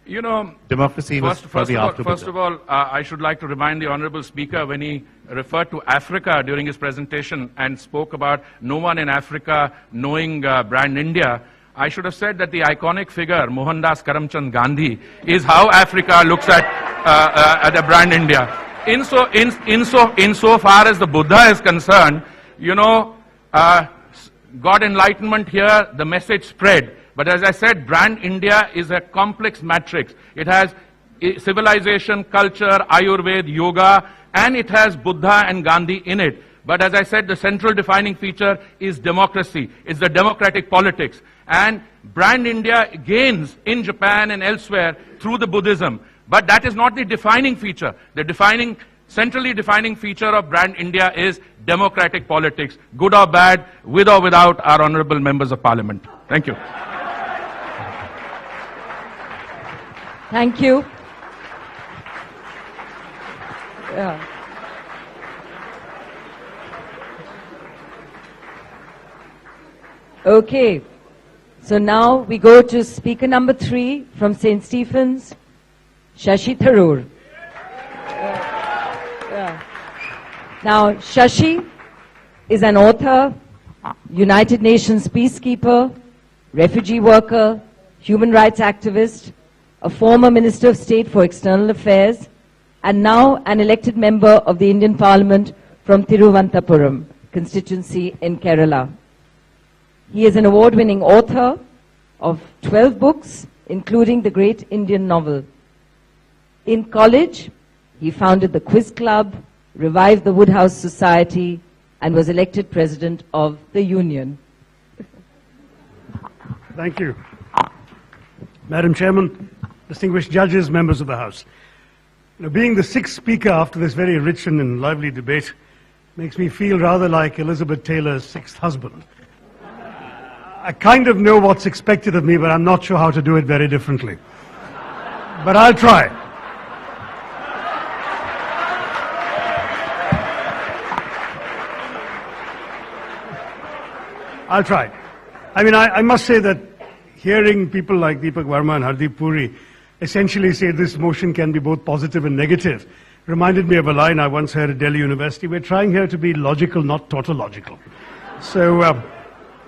You know, democracy was first of all, I should like to remind the Honorable Speaker when he referred to Africa during his presentation and spoke about no one in Africa knowing brand India. I should have said that the iconic figure, Mohandas Karamchand Gandhi, is how Africa looks at the brand India. Insofar as the Buddha is concerned, you know, got enlightenment here, the message spread. But as I said, brand India is a complex matrix. It has civilization, culture, Ayurveda, yoga, and it has Buddha and Gandhi in it. But as I said, the central defining feature is democracy. It's the democratic politics. And brand India gains in Japan and elsewhere through the Buddhism. But that is not the defining feature. The centrally defining feature of brand India is democratic politics, good or bad, with or without our honorable members of parliament. Thank you. Thank you. Yeah. Okay. So now we go to speaker number 3 from St. Stephen's, Shashi Tharoor. Now, Shashi is an author, United Nations peacekeeper, refugee worker, human rights activist, a former Minister of State for External Affairs, and now an elected member of the Indian Parliament from Thiruvananthapuram constituency in Kerala. He is an award-winning author of 12 books, including the great Indian novel. In college, he founded the Quiz Club, revived the Woodhouse Society, and was elected president of the Union. Thank you. Madam Chairman, distinguished judges, members of the House. Being the 6th speaker after this very rich and lively debate, Makes me feel rather like Elizabeth Taylor's sixth husband. I kind of know what's expected of me, but I'm not sure how to do it very differently. But I'll try. I'll try. I mean, I must say that hearing people like Deepak Verma and Hardeep Puri essentially say this motion can be both positive and negative reminded me of a line I once heard at Delhi University. We're trying here to be logical, not tautological. So,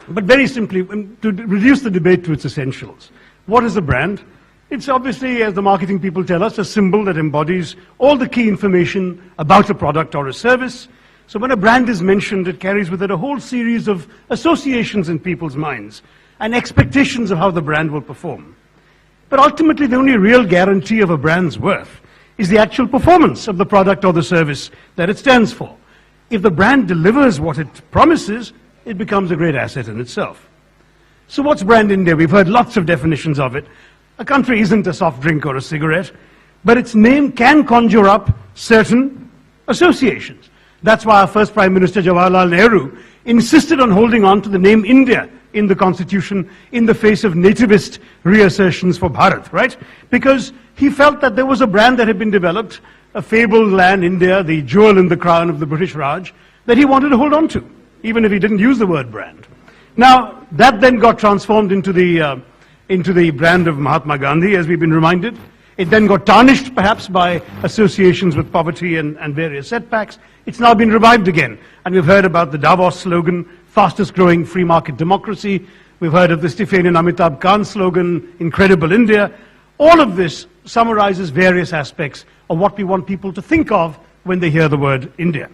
but very simply, to reduce the debate to its essentials. What is a brand? It's obviously, as the marketing people tell us, a symbol that embodies all the key information about a product or a service. So when a brand is mentioned, it carries with it a whole series of associations in people's minds and expectations of how the brand will perform. But ultimately, the only real guarantee of a brand's worth is the actual performance of the product or the service that it stands for. If the brand delivers what it promises, it becomes a great asset in itself. So what's Brand India? We've heard lots of definitions of it. A country isn't a soft drink or a cigarette, but its name can conjure up certain associations. That's why our first Prime Minister, Jawaharlal Nehru, insisted on holding on to the name India in the Constitution in the face of nativist reassertions for Bharat, right? Because he felt that there was a brand that had been developed, a fabled land, India, the jewel in the crown of the British Raj, that he wanted to hold on to, even if he didn't use the word brand. Now, that then got transformed into the brand of Mahatma Gandhi, as we've been reminded. It then got tarnished, perhaps, by associations with poverty and various setbacks. It's now been revived again. And we've heard about the Davos slogan, fastest growing free market democracy. We've heard of the Stephanian Amitabh Khan slogan, Incredible India. All of this summarizes various aspects of what we want people to think of when they hear the word India.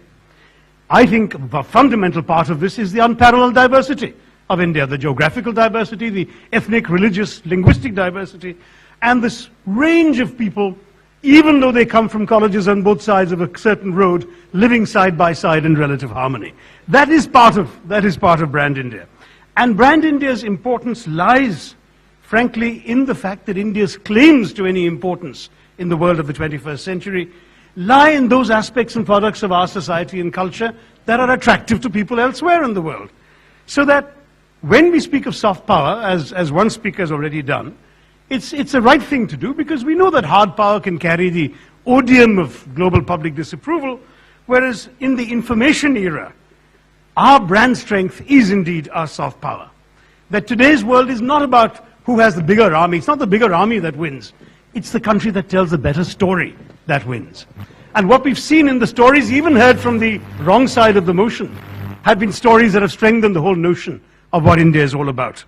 I think a fundamental part of this is the unparalleled diversity of India, the geographical diversity, the ethnic, religious, linguistic diversity, and this range of people, even though they come from colleges on both sides of a certain road, living side by side in relative harmony. That is part of Brand India. And Brand India's importance lies, frankly, in the fact that India's claims to any importance in the world of the 21st century lie in those aspects and products of our society and culture that are attractive to people elsewhere in the world. So that when we speak of soft power, as one speaker has already done, it's a right thing to do because we know that hard power can carry the odium of global public disapproval, whereas in the information era, our brand strength is indeed our soft power. That today's world is not about who has the bigger army. It's not the bigger army that wins. It's the country that tells a better story that wins. And what we've seen in the stories, even heard from the wrong side of the motion, have been stories that have strengthened the whole notion of what India is all about.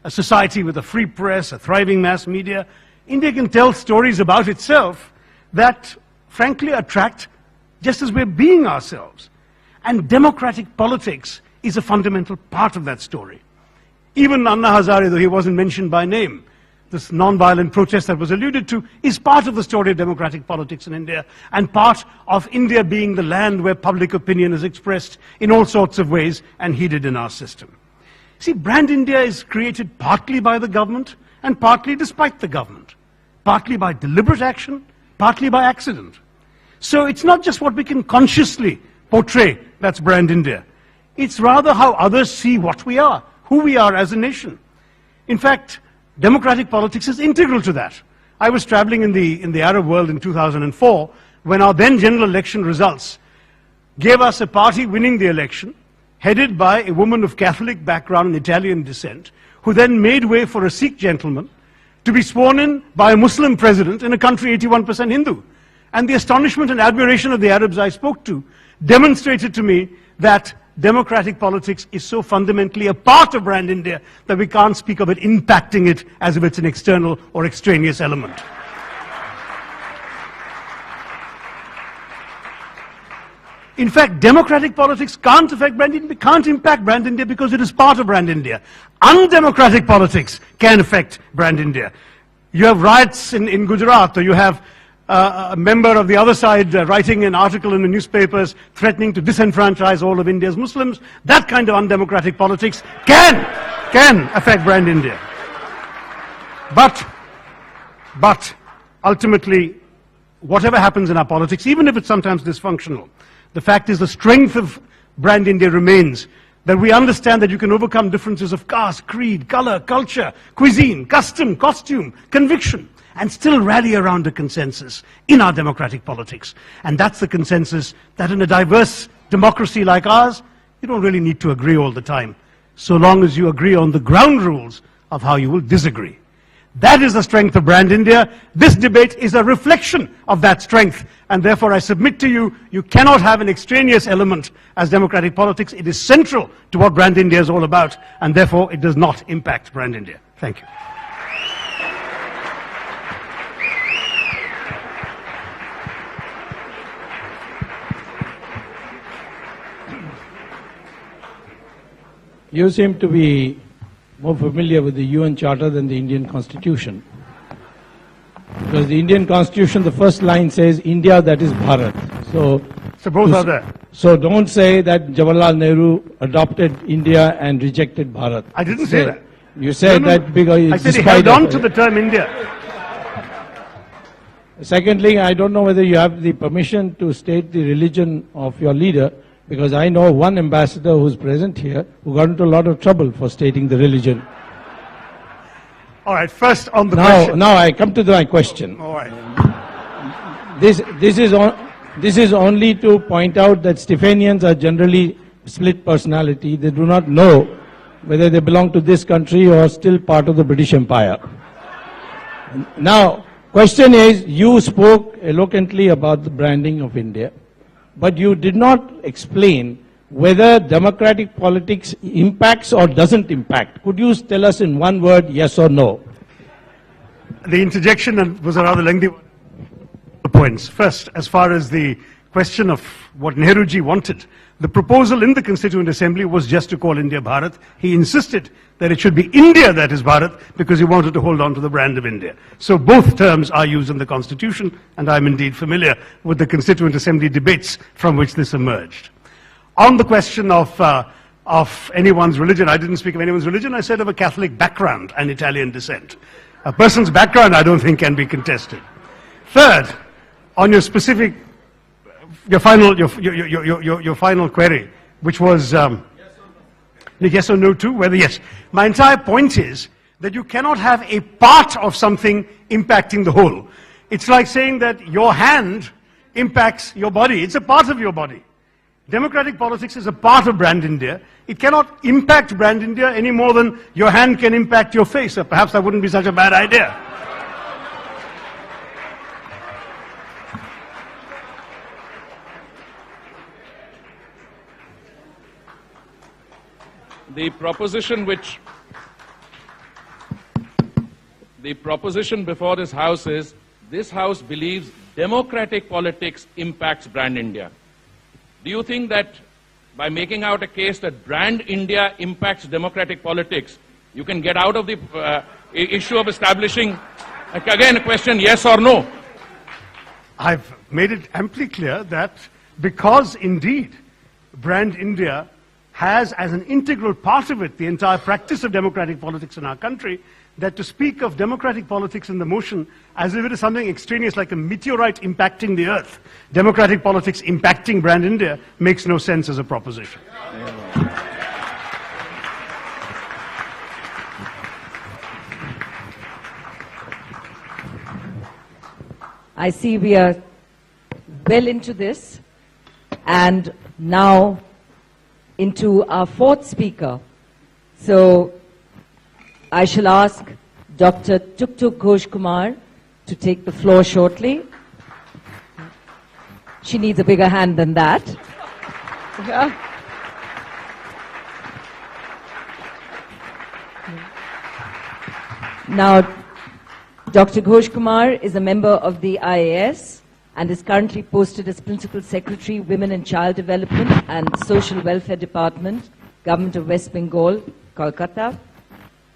A society with a free press, a thriving mass media. India can tell stories about itself that, frankly, attract just as we're being ourselves. And democratic politics is a fundamental part of that story. Even Anna Hazare, though he wasn't mentioned by name, this non-violent protest that was alluded to is part of the story of democratic politics in India and part of India being the land where public opinion is expressed in all sorts of ways and heeded in our system. See, Brand India is created partly by the government and partly despite the government, partly by deliberate action, partly by accident. So it's not just what we can consciously portray that's Brand India. It's rather how others see what we are, who we are as a nation. In fact, democratic politics is integral to that. I was traveling in the Arab world in 2004 when our then general election results gave us a party winning the election, headed by a woman of Catholic background and Italian descent, who then made way for a Sikh gentleman to be sworn in by a Muslim president in a country 81% Hindu. And the astonishment and admiration of the Arabs I spoke to demonstrated to me that democratic politics is so fundamentally a part of Brand India that we can't speak of it impacting it as if it's an external or extraneous element. In fact, democratic politics can't affect Brand India, can't impact Brand India because it is part of Brand India. Undemocratic politics can affect Brand India. You have riots in Gujarat, or you have a member of the other side writing an article in the newspapers threatening to disenfranchise all of India's Muslims. That kind of undemocratic politics can affect Brand India. But ultimately, whatever happens in our politics, even if it's sometimes dysfunctional, the fact is the strength of Brand India remains that we understand that you can overcome differences of caste, creed, color, culture, cuisine, custom, costume, conviction, and still rally around a consensus in our democratic politics. And that's the consensus that in a diverse democracy like ours, you don't really need to agree all the time, so long as you agree on the ground rules of how you will disagree. That is the strength of Brand India. This debate is a reflection of that strength, and therefore I submit to you, you cannot have an extraneous element as democratic politics. It is central to what Brand India is all about, and therefore it does not impact Brand India. Thank you. You seem to be more familiar with the UN Charter than the Indian Constitution. Because the Indian Constitution, the first line says, India, that is Bharat. So both are there. So don't say that Jawaharlal Nehru adopted India and rejected Bharat. I didn't say that. You said that because... I said he held on to the term India. Secondly, I don't know whether you have the permission to state the religion of your leader, because I know one ambassador who's present here who got into a lot of trouble for stating the religion. All right, first on the question. Now I come to my question. All right. This is only to point out that Stephanians are generally split personality. They do not know whether they belong to this country or still part of the British Empire. Now, question is, you spoke eloquently about the branding of India, but you did not explain whether democratic politics impacts or doesn't impact. Could you tell us in one word, yes or no? The interjection was a rather lengthy one. Points. First, as far as the question of what Nehruji wanted, the proposal in the Constituent Assembly was just to call India Bharat. He insisted that it should be India that is Bharat because he wanted to hold on to the brand of India. So both terms are used in the Constitution, and I'm indeed familiar with the Constituent Assembly debates from which this emerged. On the question of anyone's religion, I didn't speak of anyone's religion, I said of a Catholic background and Italian descent. A person's background, I don't think, can be contested. Third, on your specific, your final query, which was yes or no to, whether yes. My entire point is that you cannot have a part of something impacting the whole. It's like saying that your hand impacts your body. It's a part of your body. Democratic politics is a part of Brand India. It cannot impact Brand India any more than your hand can impact your face. So perhaps that wouldn't be such a bad idea. The proposition before this House is, this House believes democratic politics impacts Brand India. Do you think that by making out a case that Brand India impacts democratic politics, you can get out of the issue of establishing, again, a question, yes or no? I've made it amply clear that because indeed Brand India has as an integral part of it the entire practice of democratic politics in our country, that to speak of democratic politics in the motion as if it is something extraneous like a meteorite impacting the earth, democratic politics impacting Brand India, makes no sense as a proposition. I see we are well into this, and now into our fourth speaker. So I shall ask Dr. Tuk Ghosh Kumar to take the floor shortly. She needs a bigger hand than that. Now, Dr. Ghosh Kumar is a member of the IAS and is currently posted as Principal Secretary, Women and Child Development and Social Welfare Department, Government of West Bengal, Kolkata.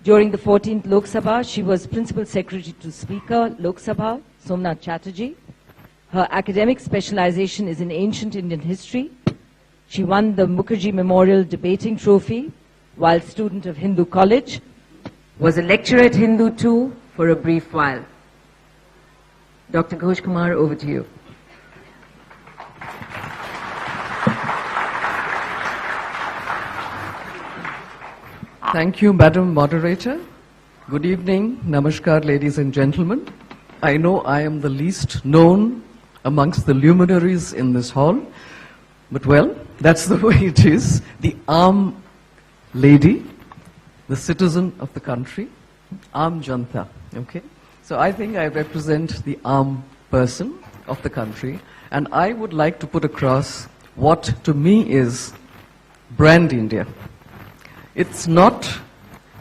During the 14th Lok Sabha, she was Principal Secretary to Speaker, Lok Sabha, Somnath Chatterjee. Her academic specialization is in ancient Indian history. She won the Mukherjee Memorial Debating Trophy while student of Hindu College, was a lecturer at Hindu too for a brief while. Dr. Ghosh Kumar, over to you. Thank you, Madam Moderator. Good evening, Namaskar, ladies and gentlemen. I know I am the least known amongst the luminaries in this hall, but well, that's the way it is. The Aam lady, the citizen of the country, Aam Janta, okay? So I think I represent the Aam person of the country, and I would like to put across what to me is brand India. It's not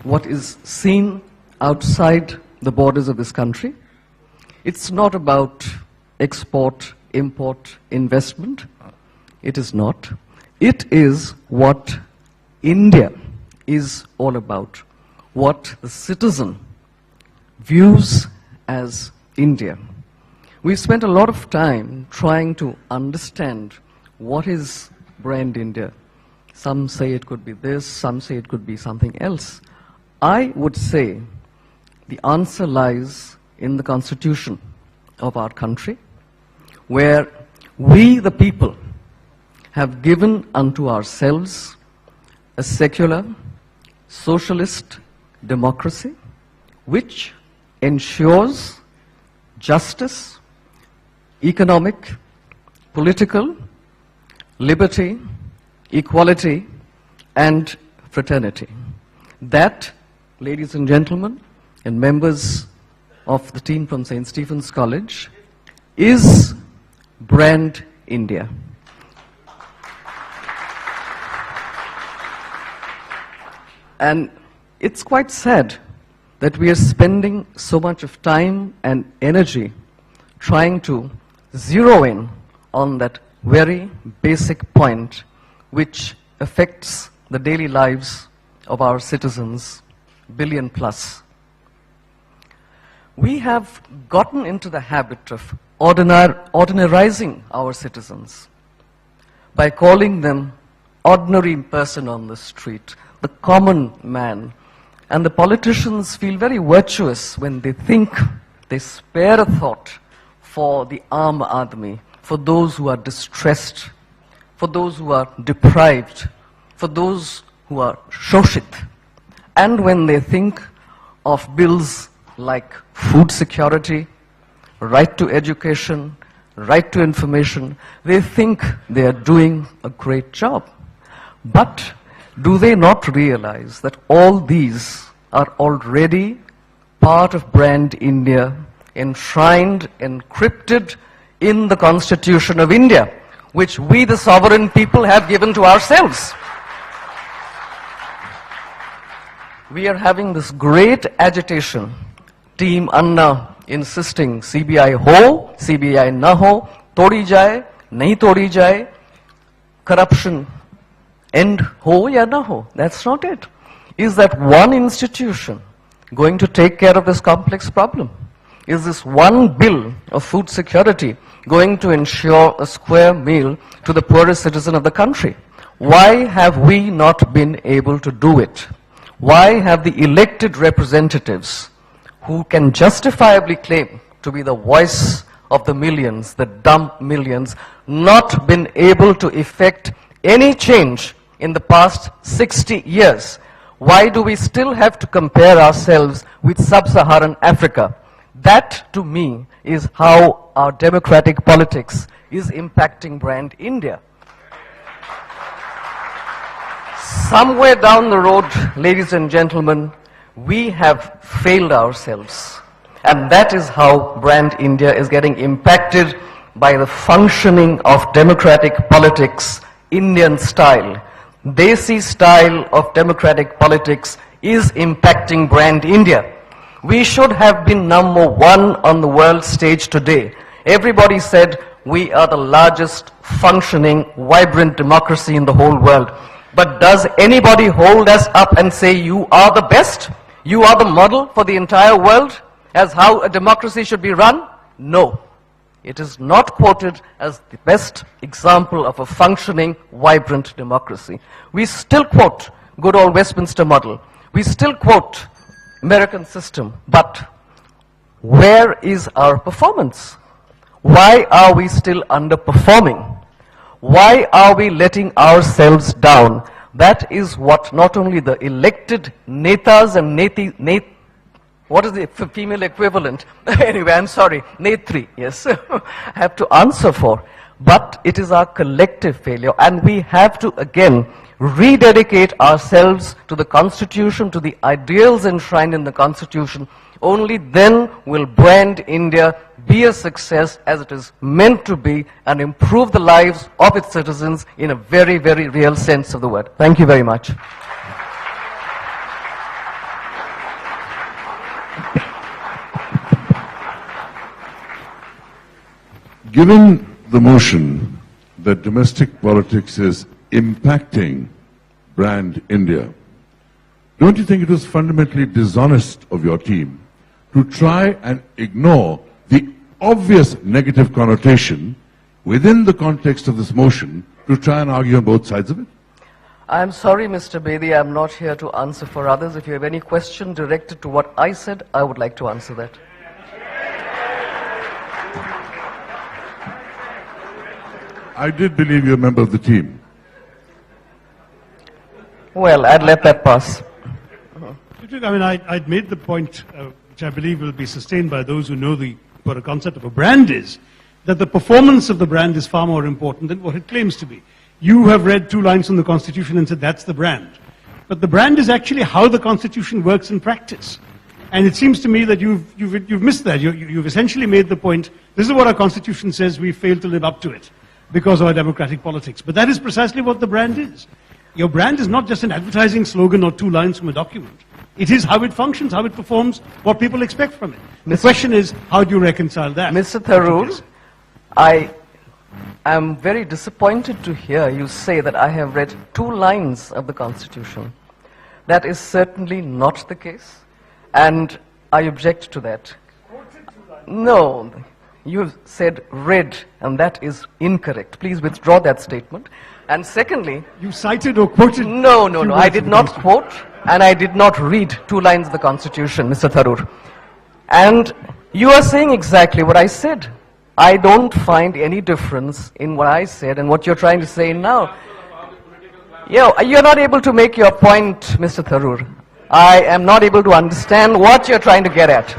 what is seen outside the borders of this country. It's not about export, import, investment. It is not. It is what India is all about, what the citizen views as India. We've spent a lot of time trying to understand what is brand India. Some say it could be this, some say it could be something else. I would say the answer lies in the constitution of our country, where we, the people, have given unto ourselves a secular, socialist democracy which ensures justice, economic, political, liberty, equality, and fraternity. That, ladies and gentlemen, and members of the team from St. Stephen's College, is brand India. And it's quite sad that we are spending so much of time and energy trying to zero in on that very basic point which affects the daily lives of our citizens, billion plus. We have gotten into the habit of ordinarizing our citizens by calling them ordinary person on the street, the common man. And the politicians feel very virtuous when they think they spare a thought for the Aam Aadmi, for those who are distressed, for those who are deprived, for those who are shoshit. And when they think of bills like food security, right to education, right to information, they think they are doing a great job. But do they not realize that all these are already part of brand India, enshrined, encrypted in the Constitution of India, which we, the sovereign people, have given to ourselves? We are having this great agitation, Team Anna insisting CBI ho, CBI na ho, todi jaye, nahi todi jaye, corruption end ho ya na ho. That's not it. Is that one institution going to take care of this complex problem? Is this one bill of food security going to ensure a square meal to the poorest citizen of the country? Why have we not been able to do it? Why have the elected representatives who can justifiably claim to be the voice of the millions, the dumb millions, not been able to effect any change in the past 60 years? Why do we still have to compare ourselves with sub-Saharan Africa? That, to me, is how our democratic politics is impacting brand India. Somewhere down the road, ladies and gentlemen, we have failed ourselves. And that is how brand India is getting impacted by the functioning of democratic politics, Indian style. Desi style of democratic politics is impacting brand India. We should have been number one on the world stage today. Everybody said we are the largest functioning, vibrant democracy in the whole world. But does anybody hold us up and say you are the best? You are the model for the entire world as how a democracy should be run? No. It is not quoted as the best example of a functioning, vibrant democracy. We still quote good old Westminster model. We still quote American system. But where is our performance? Why are we still underperforming? Why are we letting ourselves down? That is what not only the elected netas and what is the female equivalent? Anyway, I'm sorry, Netri, yes, have to answer for. But it is our collective failure, and we have to again rededicate ourselves to the Constitution, to the ideals enshrined in the Constitution. Only then will brand India be a success as it is meant to be and improve the lives of its citizens in a very, very real sense of the word. Thank you very much. Given the motion that domestic politics is impacting brand India, don't you think it was fundamentally dishonest of your team to try and ignore the obvious negative connotation within the context of this motion to try and argue on both sides of it? I'm sorry, Mr. Bedi, I'm not here to answer for others. If you have any question directed to what I said, I would like to answer that. I did believe you're a member of the team. Well, I'd let that pass. I mean, I'd made the point, which I believe will be sustained by those who know what a concept of a brand is, that the performance of the brand is far more important than what it claims to be. You have read 2 lines from the Constitution and said that's the brand. But the brand is actually how the Constitution works in practice. And it seems to me that you've missed that. You've essentially made the point, this is what our Constitution says, we failed to live up to it because of our democratic politics. But that is precisely what the brand is. Your brand is not just an advertising slogan or 2 lines from a document. It is how it functions, how it performs, what people expect from it. The question is, how do you reconcile that? Mr. Tharoor, I am very disappointed to hear you say that I have read 2 lines of the Constitution. That is certainly not the case, and I object to that. No, you said read, and that is incorrect. Please withdraw that statement. And secondly... You cited or quoted... No, I did not quote, and I did not read 2 lines of the Constitution, Mr. Tharoor. And you are saying exactly what I said. I don't find any difference in what I said and what you're trying to say now. You're not able to make your point, Mr. Tharoor. I am not able to understand what you're trying to get at.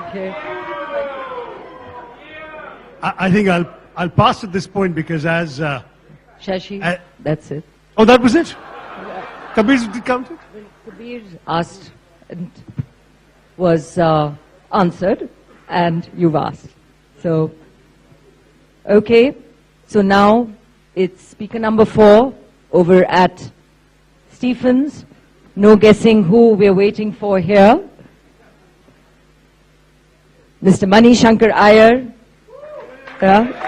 Okay. I think I'll pass at this point because as... Shashi, that's it. Oh, that was it? Kabir counted? Kabir asked and was answered, and you've asked. So, okay. So now it's speaker number 4 over at Stephens. No guessing who we're waiting for here. Mr. Mani Shankar Iyer. Yeah.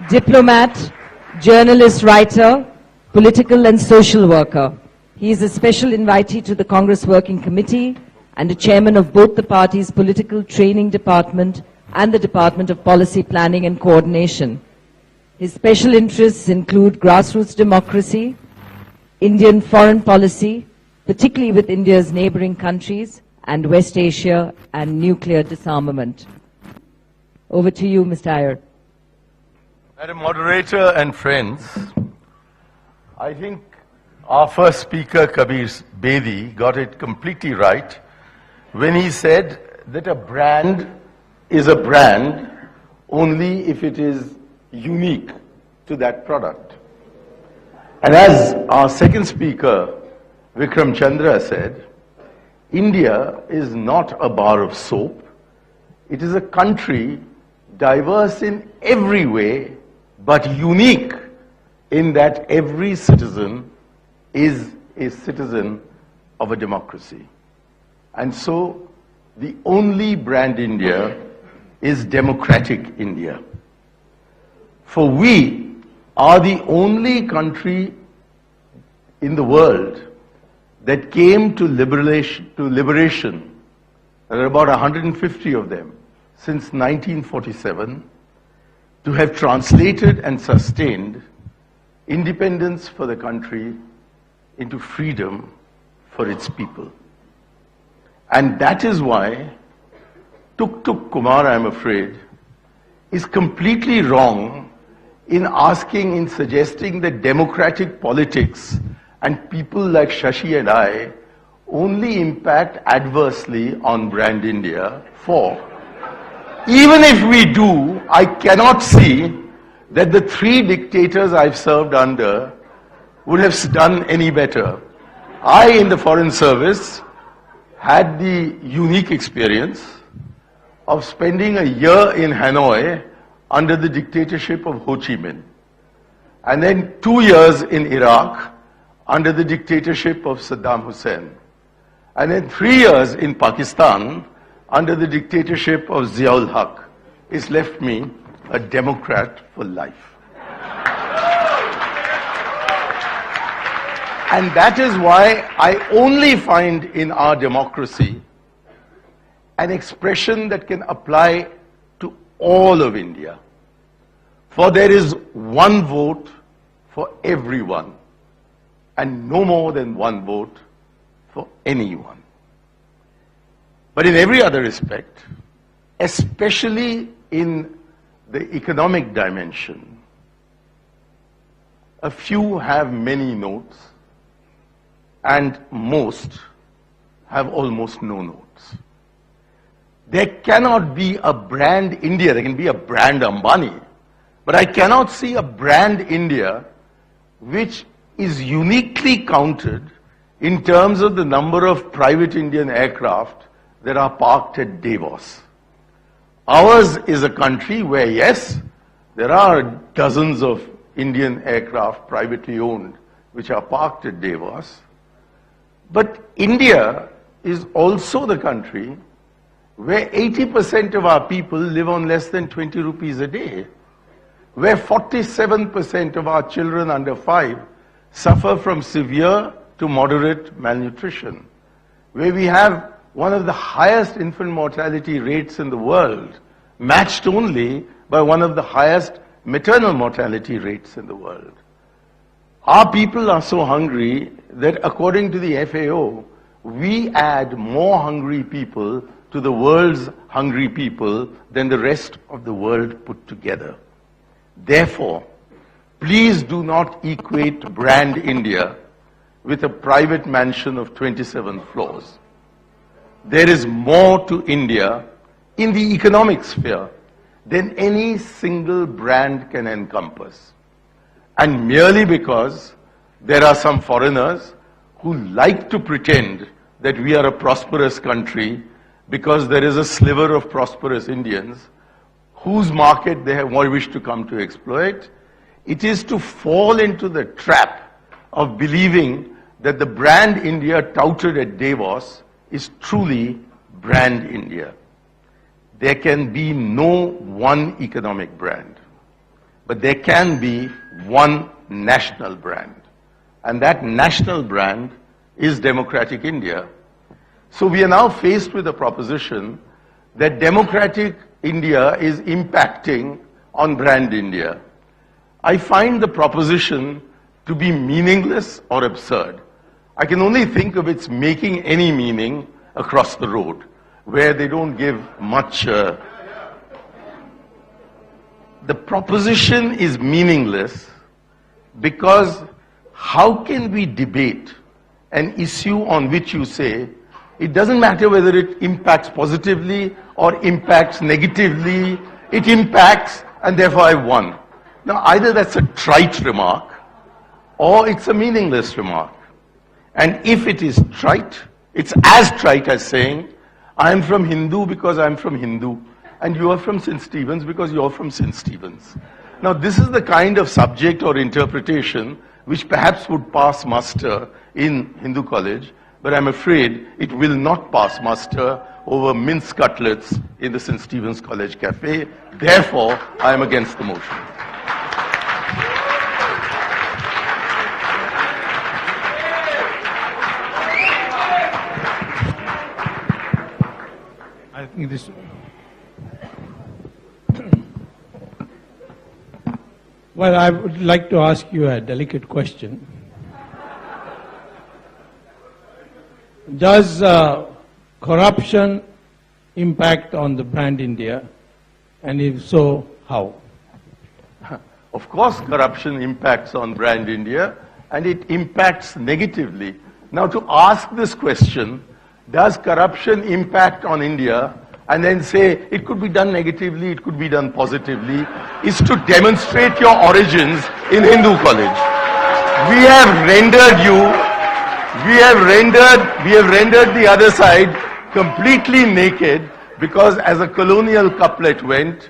Diplomat, journalist, writer, political and social worker. He is a special invitee to the Congress Working Committee and a chairman of both the party's political training department and the Department of Policy Planning and Coordination. His special interests include grassroots democracy, Indian foreign policy, particularly with India's neighboring countries, and West Asia and nuclear disarmament. Over to you, Mr. Iyer. Madam Moderator and friends, I think our first speaker, Kabir Bedi, got it completely right when he said that a brand is a brand only if it is unique to that product. And as our second speaker, Vikram Chandra, said, India is not a bar of soap. It is a country diverse in every way, but unique in that every citizen is a citizen of a democracy. And so the only brand India is democratic India. For we are the only country in the world that came to liberation. There are about 150 of them since 1947, to have translated and sustained independence for the country into freedom for its people. And that is why Tuk Tuk Kumar, I'm afraid, is completely wrong in asking, in suggesting that democratic politics and people like Shashi and I only impact adversely on Brand India. For even if we do, I cannot see that the 3 dictators I've served under would have done any better. I, in the Foreign Service, had the unique experience of spending a year in Hanoi under the dictatorship of Ho Chi Minh, and then 2 years in Iraq under the dictatorship of Saddam Hussein, and then 3 years in Pakistan under the dictatorship of Ziaul Haq. It's left me a Democrat for life. And that is why I only find in our democracy an expression that can apply to all of India. For there is one vote for everyone, and no more than one vote for anyone. But in every other respect, especially in the economic dimension, a few have many notes, and most have almost no notes. There cannot be a brand India, there can be a brand Ambani, but I cannot see a brand India which is uniquely counted in terms of the number of private Indian aircraft that are parked at Davos. Ours is a country where, yes, there are dozens of Indian aircraft privately owned which are parked at Davos, but India is also the country where 80% of our people live on less than 20 rupees a day, where 47% of our children under 5 suffer from severe to moderate malnutrition, where we have one of the highest infant mortality rates in the world, matched only by one of the highest maternal mortality rates in the world. Our people are so hungry that according to the FAO, we add more hungry people to the world's hungry people than the rest of the world put together. Therefore, please do not equate brand India with a private mansion of 27 floors. There is more to India in the economic sphere than any single brand can encompass. And merely because there are some foreigners who like to pretend that we are a prosperous country because there is a sliver of prosperous Indians whose market they have wished to come to exploit, it is to fall into the trap of believing that the brand India touted at Davos is truly brand India. There can be no one economic brand, but there can be one national brand. And that national brand is democratic India. So we are now faced with a proposition that democratic India is impacting on brand India. I find the proposition to be meaningless or absurd. I can only think of its making any meaning across the road, where they don't give much. The proposition is meaningless because how can we debate an issue on which you say it doesn't matter whether it impacts positively or impacts negatively, it impacts and therefore I won. Now either that's a trite remark or it's a meaningless remark. And if it is trite, it's as trite as saying, I am from Hindu because I am from Hindu, and you are from St. Stephen's because you are from St. Stephen's. Now this is the kind of subject or interpretation which perhaps would pass muster in Hindu college, but I'm afraid it will not pass muster over mince cutlets in the St. Stephen's College Cafe. Therefore, I am against the motion. I think this. Well, I would like to ask you a delicate question. Does corruption impact on the brand India? And if so, how? Of course, corruption impacts on brand India, and it impacts negatively. Now, to ask this question, does corruption impact on India, and then say it could be done negatively, it could be done positively, is to demonstrate your origins in Hindu college. We have rendered the other side completely naked, because as a colonial couplet went,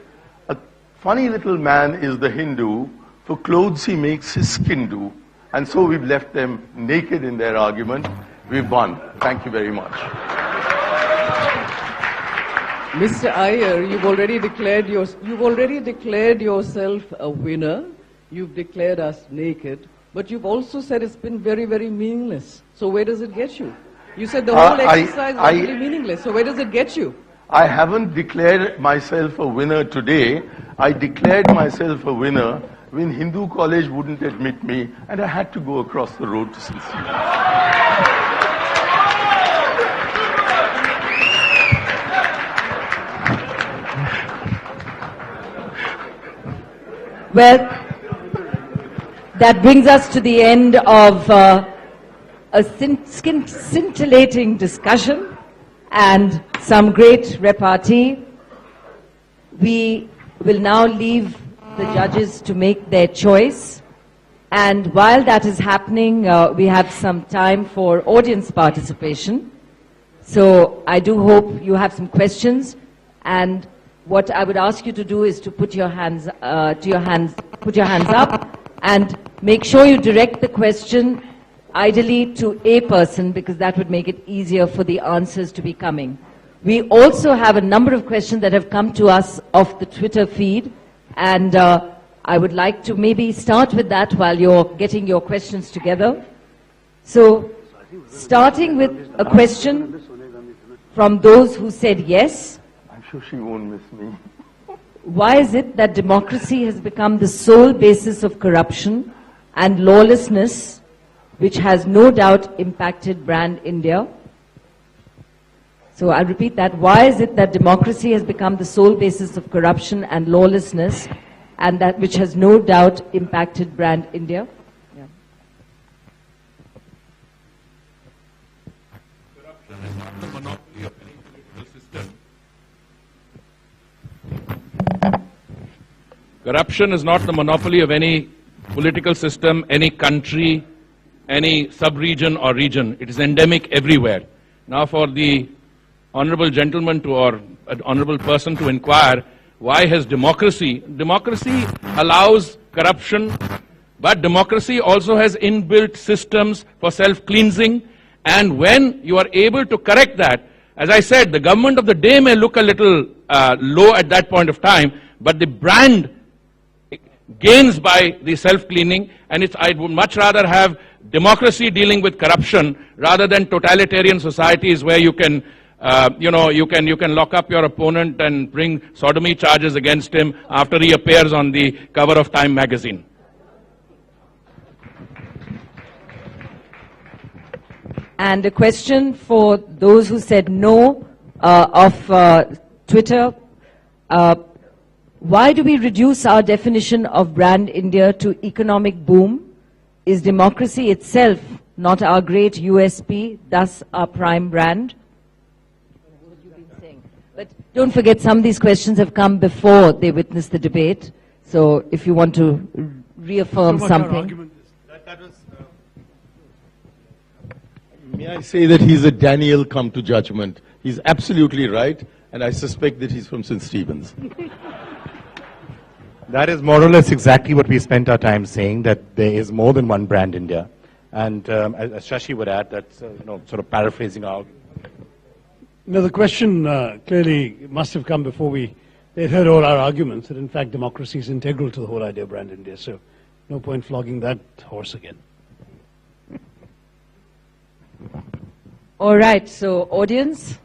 a funny little man is the Hindu, for clothes he makes his skin do. And so we've left them naked in their argument. We've won. Thank you very much. Mr. Iyer, you've already declared yourself a winner. You've declared us naked, but you've also said it's been very, very meaningless. So where does it get you? You said the whole exercise was really meaningless. So where does it get you? I haven't declared myself a winner today. I declared myself a winner when Hindu college wouldn't admit me, and I had to go across the road to Cincinnati. Well, that brings us to the end of a scintillating discussion and some great repartee. We will now leave the judges to make their choice, and while that is happening, we have some time for audience participation. So I do hope you have some questions, and what I would ask you to do is to put your hands up and make sure you direct the question ideally to a person, because that would make it easier for the answers to be coming. We also have a number of questions that have come to us off the Twitter feed, and I would like to maybe start with that while you're getting your questions together. So, starting with a question from those who said yes. I'm sure she won't miss me. Why is it that democracy has become the sole basis of corruption and lawlessness, which has no doubt impacted brand India? So I'll repeat that. Why is it that democracy has become the sole basis of corruption and lawlessness, and that which has no doubt impacted brand India? Yeah. Corruption is not the monopoly of any political system. Corruption is not the monopoly of any political system, any country, any sub-region or region. It is endemic everywhere. Now for the honorable gentleman to, or an honorable person to inquire, why has democracy allows corruption, but democracy also has inbuilt systems for self-cleansing, and when you are able to correct that, as I said, the government of the day may look a little low at that point of time, but the brand gains by the self-cleaning, and I would much rather have democracy dealing with corruption rather than totalitarian societies where you can you can lock up your opponent and bring sodomy charges against him after he appears on the cover of Time magazine. And a question for those who said no of Twitter. Why do we reduce our definition of brand India to economic boom? Is democracy itself not our great USP, thus our prime brand? But don't forget, some of these questions have come before they witnessed the debate. So if you want to reaffirm something. May I say that he's a Daniel come to judgment. He's absolutely right, and I suspect that he's from St. Stephen's. That is more or less exactly what we spent our time saying, that there is more than one brand India. And as Shashi would add, that's sort of paraphrasing our... No, the question clearly must have come before they'd heard all our arguments, that in fact democracy is integral to the whole idea of brand India. So no point flogging that horse again. All right, so audience,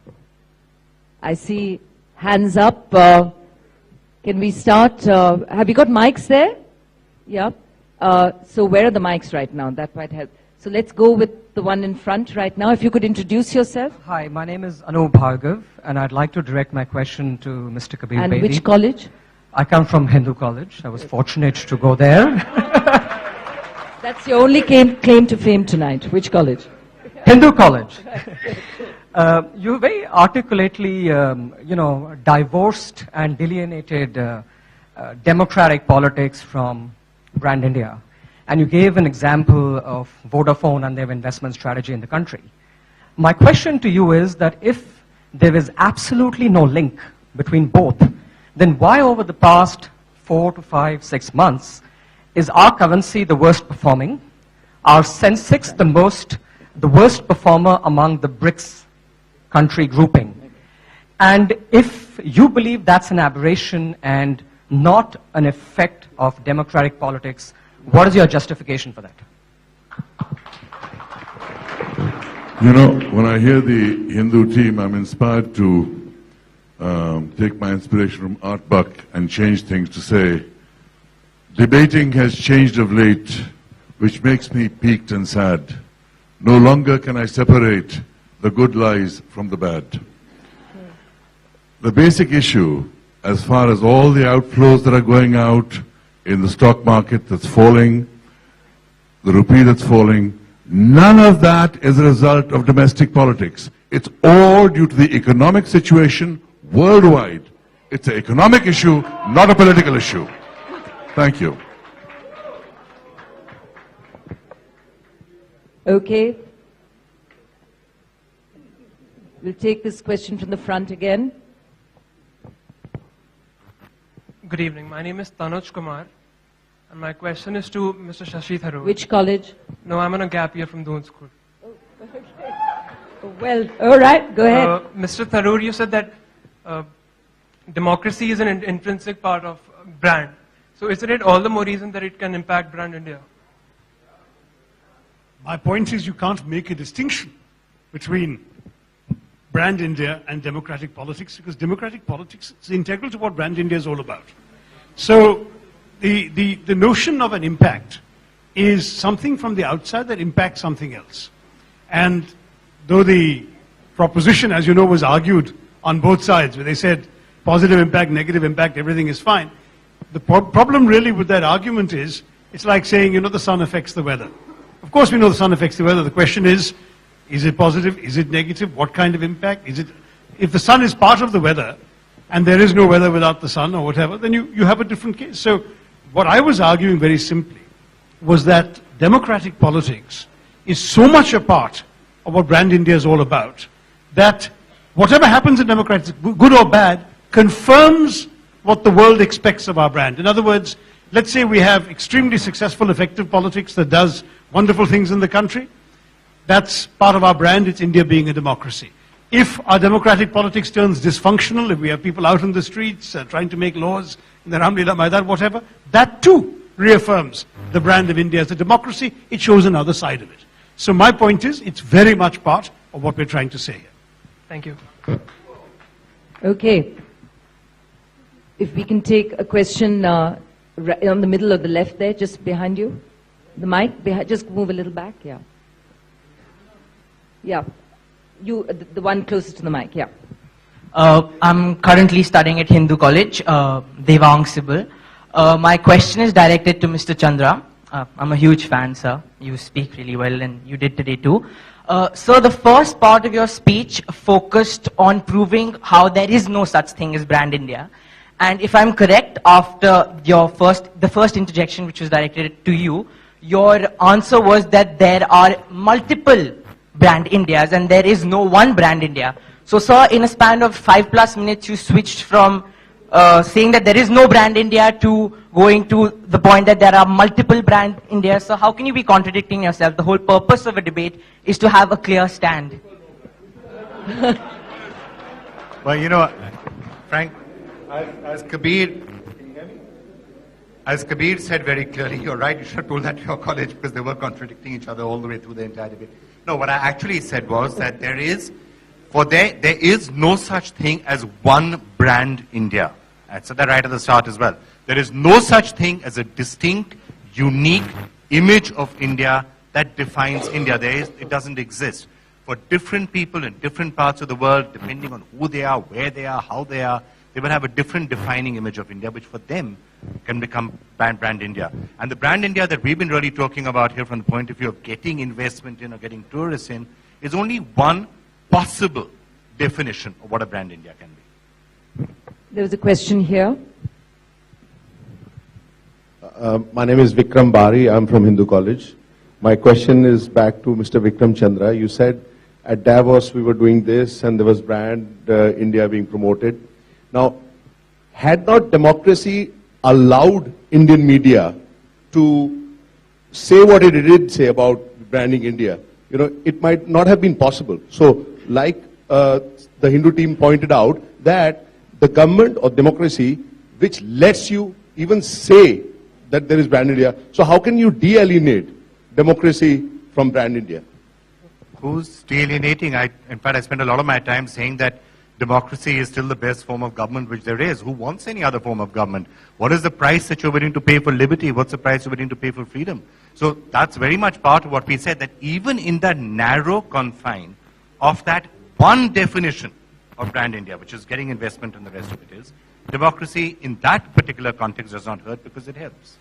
I see hands up. Can we start? Have you got mics there? Yeah. So where are the mics right now? That might help. So let's go with the one in front right now. If you could introduce yourself. Hi, my name is Anu Bhargav, and I'd like to direct my question to Mr. Kabir And Bedi. which college? I come from Hindu College. I was fortunate to go there. That's your only claim to fame tonight. Which college? Hindu College. You very articulately, divorced and delineated democratic politics from brand India. And you gave an example of Vodafone and their investment strategy in the country. My question to you is that if there is absolutely no link between both, then why over the past 4 to 5, 6 months is our currency the worst performing, our Sensex the worst performer among the BRICS country grouping? And if you believe that's an aberration and not an effect of democratic politics, what is your justification for that? You know, when I hear the Hindu team, I'm inspired to take my inspiration from Art Buck and change things to say, debating has changed of late, which makes me peaked and sad. No longer can I separate the good lies from the bad. The basic issue, as far as all the outflows that are going out in the stock market that's falling, the rupee that's falling, none of that is a result of domestic politics. It's all due to the economic situation worldwide. It's an economic issue, not a political issue. Thank you. Okay. We'll take this question from the front again. Good evening. My name is Tanuj Kumar, and my question is to Mr. Shashi Tharoor. Which college? No, I'm on a gap year from Doon School. Well, all right, go ahead. Mr. Tharoor, you said that democracy is an intrinsic part of brand. So isn't it all the more reason that it can impact brand India? My point is you can't make a distinction between brand India and democratic politics, because democratic politics is integral to what brand India is all about. So the notion of an impact is something from the outside that impacts something else. And though the proposition, as you know, was argued on both sides, where they said positive impact, negative impact, everything is fine, the problem really with that argument is, it's like saying, you know, the sun affects the weather. Of course we know the sun affects the weather. The question is it positive? Is it negative? What kind of impact? Is it, if the sun is part of the weather, and there is no weather without the sun or whatever, then you have a different case. So what I was arguing very simply was that democratic politics is so much a part of what brand India is all about, that whatever happens in democracy, good or bad, confirms what the world expects of our brand. In other words, let's say we have extremely successful, effective politics that does wonderful things in the country. That's part of our brand, it's India being a democracy. If our democratic politics turns dysfunctional, if we have people out in the streets trying to make laws in the Ram Leela Maidan, whatever, that too reaffirms the brand of India as a democracy. It shows another side of it. So my point is, it's very much part of what we're trying to say here. Thank you. Okay. If we can take a question right on the middle of the left there, just behind you. The mic, just move a little back, yeah. Yeah, you, the one closest to the mic, yeah. I'm currently studying at Hindu College, Devang Sibal. My question is directed to Mr. Chandra. I'm a huge fan, sir. You speak really well, and you did today too. So the first part of your speech focused on proving how there is no such thing as brand India. And if I'm correct, after the first interjection, which was directed to you, your answer was that there are multiple brand Indias and there is no one brand India. So sir, in a span of 5+ minutes, you switched from saying that there is no brand India to going to the point that there are multiple brand Indias. So how can you be contradicting yourself? The whole purpose of a debate is to have a clear stand. Well, you know, Frank, as Kabir said very clearly, you're right, you should have told that to your college, because they were contradicting each other all the way through the entire debate. No, what I actually said was that there is no such thing as one brand India. I said that right at the start as well. There is no such thing as a distinct, unique image of India that defines India. It doesn't exist. For different people in different parts of the world, depending on who they are, where they are, how they are, they will have a different defining image of India, which for them can become brand India. And the brand India that we've been really talking about here from the point of view of getting investment in or getting tourists in is only one possible definition of what a brand India can be. There was a question here. My name is Vikram Bari. I'm from Hindu College. My question is back to Mr. Vikram Chandra. You said at Davos we were doing this and there was brand India being promoted. Now, had not democracy allowed Indian media to say what it did say about branding India, it might not have been possible. So, like the Hindu team pointed out, that the government or democracy which lets you even say that there is brand India. So how can you de-alienate democracy from brand India? Who's de-alienating? In fact, I spend a lot of my time saying that democracy is still the best form of government which there is. Who wants any other form of government? What is the price that you're willing to pay for liberty? What's the price you're willing to pay for freedom? So that's very much part of what we said, that even in that narrow confine of that one definition of brand India, which is getting investment and the rest of it is, democracy in that particular context does not hurt because it helps.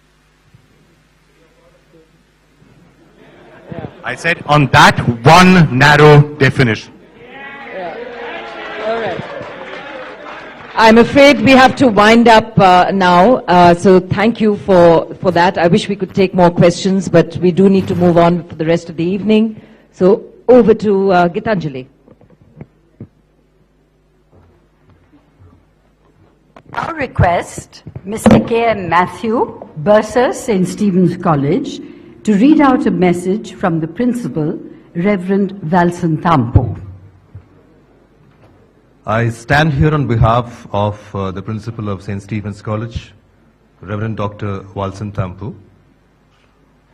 I said on that one narrow definition. All right. I'm afraid we have to wind up now, so thank you for that. I wish we could take more questions, but we do need to move on for the rest of the evening. So over to Gitanjali. Our request, Mr. K.M. Matthew, Bursar, St. Stephen's College, to read out a message from the principal, Reverend Valsan Thampo. I stand here on behalf of the principal of St. Stephen's College, Reverend Dr. Valsan Thampo,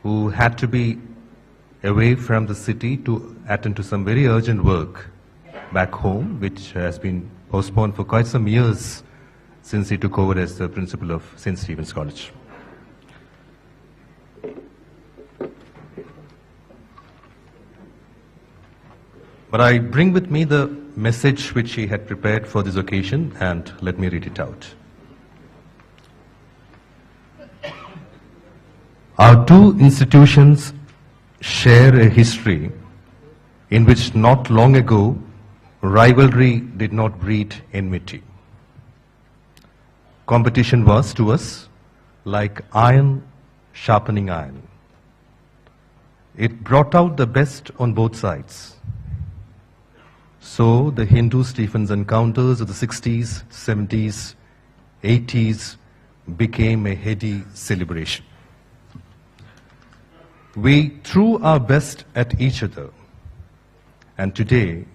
who had to be away from the city to attend to some very urgent work back home, which has been postponed for quite some years since he took over as the principal of St. Stephen's College. But I bring with me the message which he had prepared for this occasion, and let me read it out. Our two institutions share a history in which not long ago rivalry did not breed enmity. Competition was to us like iron sharpening iron. It brought out the best on both sides. So the Hindu-Stephens encounters of the 60s, 70s, 80s became a heady celebration. We threw our best at each other, and today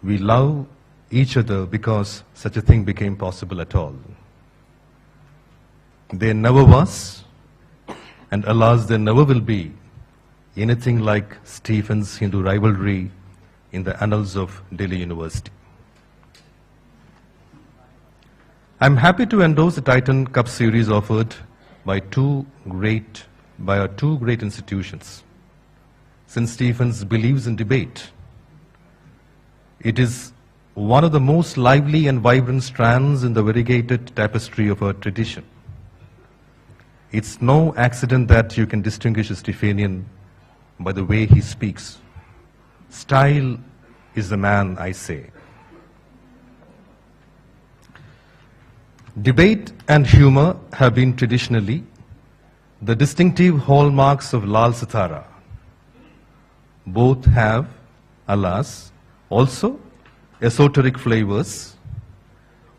we love each other because such a thing became possible at all. There never was, and alas, there never will be, anything like Stephen's Hindu rivalry in the annals of Delhi University. I'm happy to endorse the Titan Cup series offered by our two great institutions. St. Stephen's believes in debate. It is one of the most lively and vibrant strands in the variegated tapestry of our tradition. It's no accident that you can distinguish a Stephanian by the way he speaks. Style is the man, I say. Debate and humor have been traditionally the distinctive hallmarks of Lal Sitara. Both have, alas, also esoteric flavors.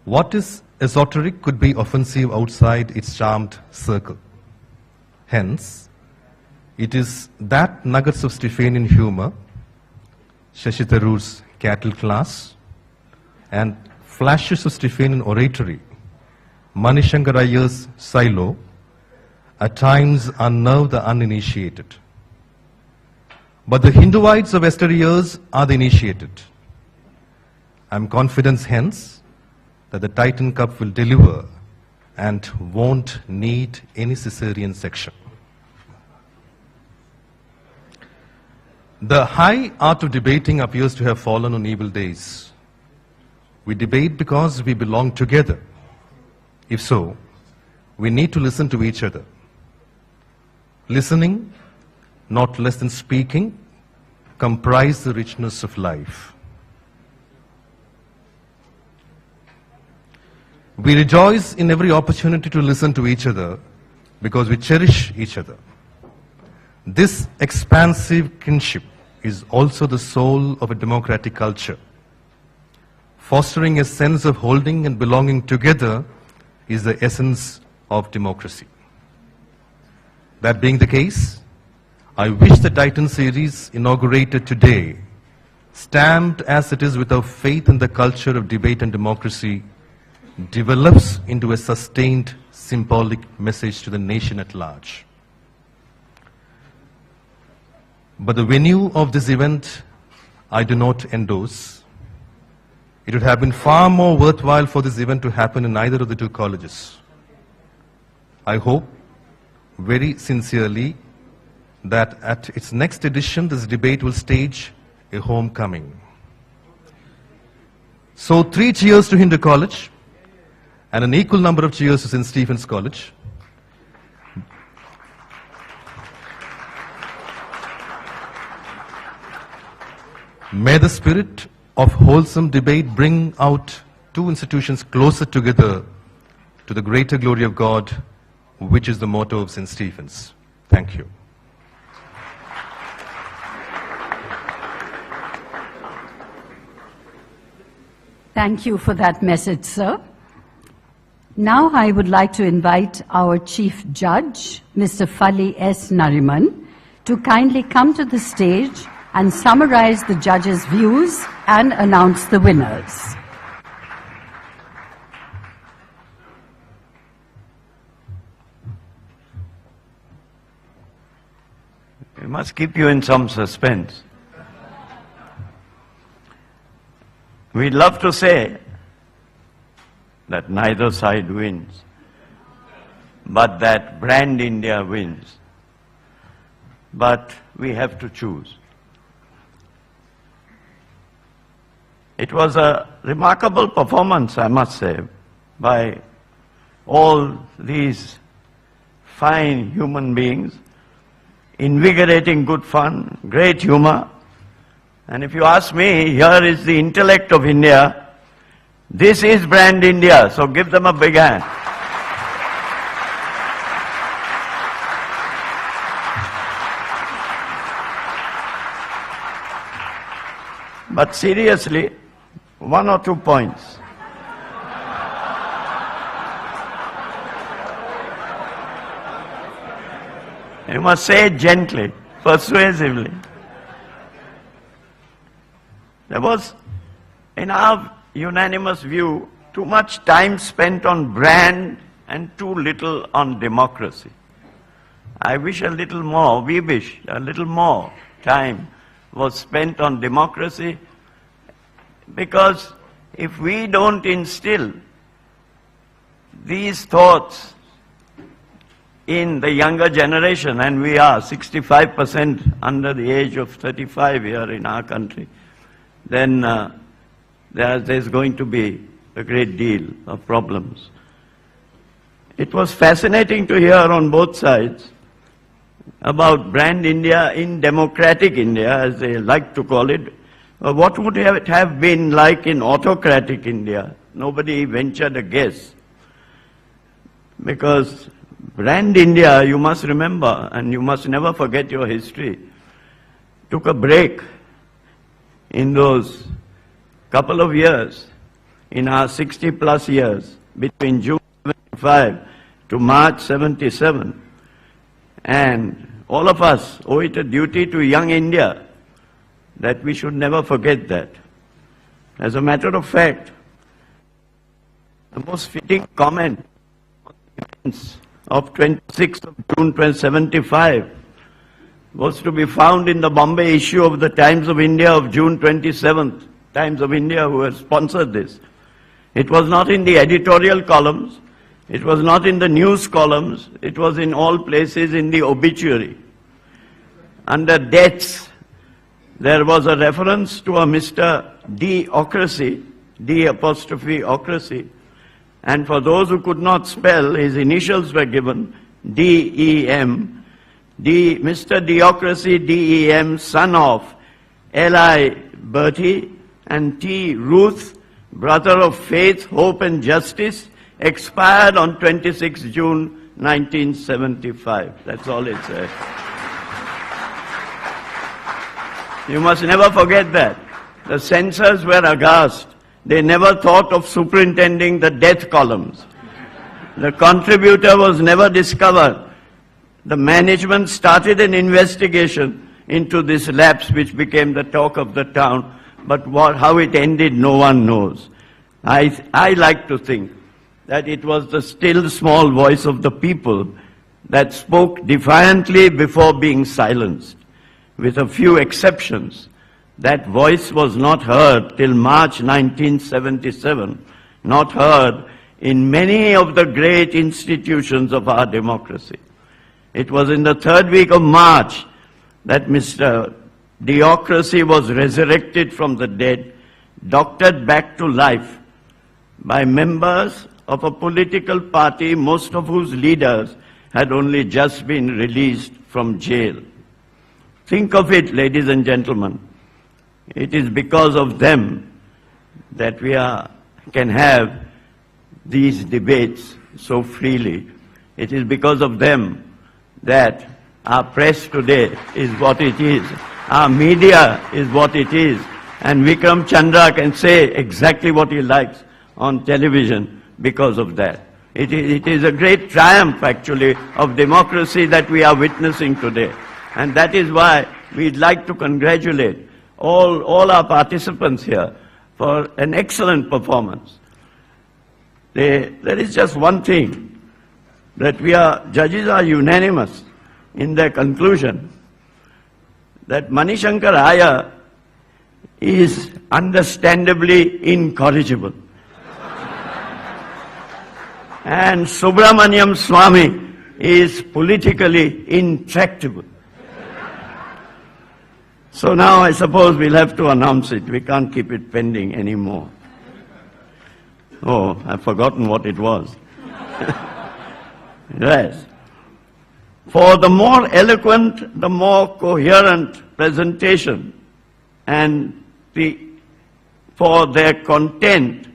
What is esoteric could be offensive outside its charmed circle. Hence, it is that nuggets of Stephanian humor, Shashi Tharoor's cattle class, and flashes of Stephanian oratory, Manishankar Iyer's silo, at times unnerve the uninitiated. But the Hinduites of yesteryears are the initiated. I'm confident hence that the Titan Cup will deliver and won't need any cesarean section. The high art of debating appears to have fallen on evil days. We debate because we belong together. If so, we need to listen to each other. Listening, not less than speaking, comprise the richness of life. We rejoice in every opportunity to listen to each other because we cherish each other. This expansive kinship is also the soul of a democratic culture. Fostering a sense of holding and belonging together is the essence of democracy. That being the case, I wish the Titan series inaugurated today, stamped as it is with our faith in the culture of debate and democracy, develops into a sustained symbolic message to the nation at large. But the venue of this event I do not endorse. It would have been far more worthwhile for this event to happen in either of the two colleges. I hope very sincerely that at its next edition this debate will stage a homecoming. So 3 cheers to Hindu College and an equal number of cheers to St. Stephen's College. May the spirit of wholesome debate bring out two institutions closer together to the greater glory of God, which is the motto of St. Stephen's. Thank you. Thank you for that message, sir. Now I would like to invite our Chief Judge, Mr. Fali S. Nariman, to kindly come to the stage and summarize the judges' views and announce the winners. We must keep you in some suspense. We'd love to say that neither side wins, but that brand India wins. But we have to choose. It was a remarkable performance, I must say, by all these fine human beings, invigorating good fun, great humor. And if you ask me, here is the intellect of India. This is brand India, so give them a big hand. But seriously, 1 or 2 points. You must say it gently, persuasively. There was, in our unanimous view, too much time spent on brand and too little on democracy. I wish a little more, we wish a little more time was spent on democracy, because if we don't instill these thoughts in the younger generation, and we are 65% under the age of 35 here in our country, then there's going to be a great deal of problems. It was fascinating to hear on both sides about brand India in democratic India, as they like to call it. What would it have been like in autocratic India? Nobody ventured a guess. Because brand India, you must remember, and you must never forget your history, took a break in those couple of years, in our 60+ years, between June 75 to March 77. And all of us owe it a duty to young India that we should never forget that. As a matter of fact, the most fitting comment on the events of 26th of June 1975 was to be found in the Bombay issue of the Times of India of June 27th, Times of India, who has sponsored this. It was not in the editorial columns, it was not in the news columns, it was in all places in the obituary. Under deaths there was a reference to a Mr. D-ocracy, D''ocracy, and for those who could not spell, his initials were given, D-E-M, Mr. D''ocracy, D-E-M, son of L.I. Bertie and T. Ruth, brother of faith, hope and justice, expired on 26 June 1975. That's all it says. You must never forget that. The censors were aghast. They never thought of superintending the death columns. The contributor was never discovered. The management started an investigation into this lapse which became the talk of the town, but how it ended no one knows. I like to think that it was the still small voice of the people that spoke defiantly before being silenced. With a few exceptions, that voice was not heard till March 1977, not heard in many of the great institutions of our democracy. It was in the third week of March that Mr. D''ocracy was resurrected from the dead, doctored back to life by members of a political party, most of whose leaders had only just been released from jail. Think of it, ladies and gentlemen. It is because of them that we can have these debates so freely. It is because of them that our press today is what it is. Our media is what it is. And Vikram Chandra can say exactly what he likes on television because of that. It is a great triumph, actually, of democracy that we are witnessing today. And that is why we'd like to congratulate all our participants here for an excellent performance. There is just one thing, that judges are unanimous in their conclusion that Manishankar Iyer is understandably incorrigible. And Subramanian Swamy is politically intractable. So now I suppose we'll have to announce it. We can't keep it pending anymore. Oh, I've forgotten what it was. Yes. For the more eloquent, the more coherent presentation and for their content,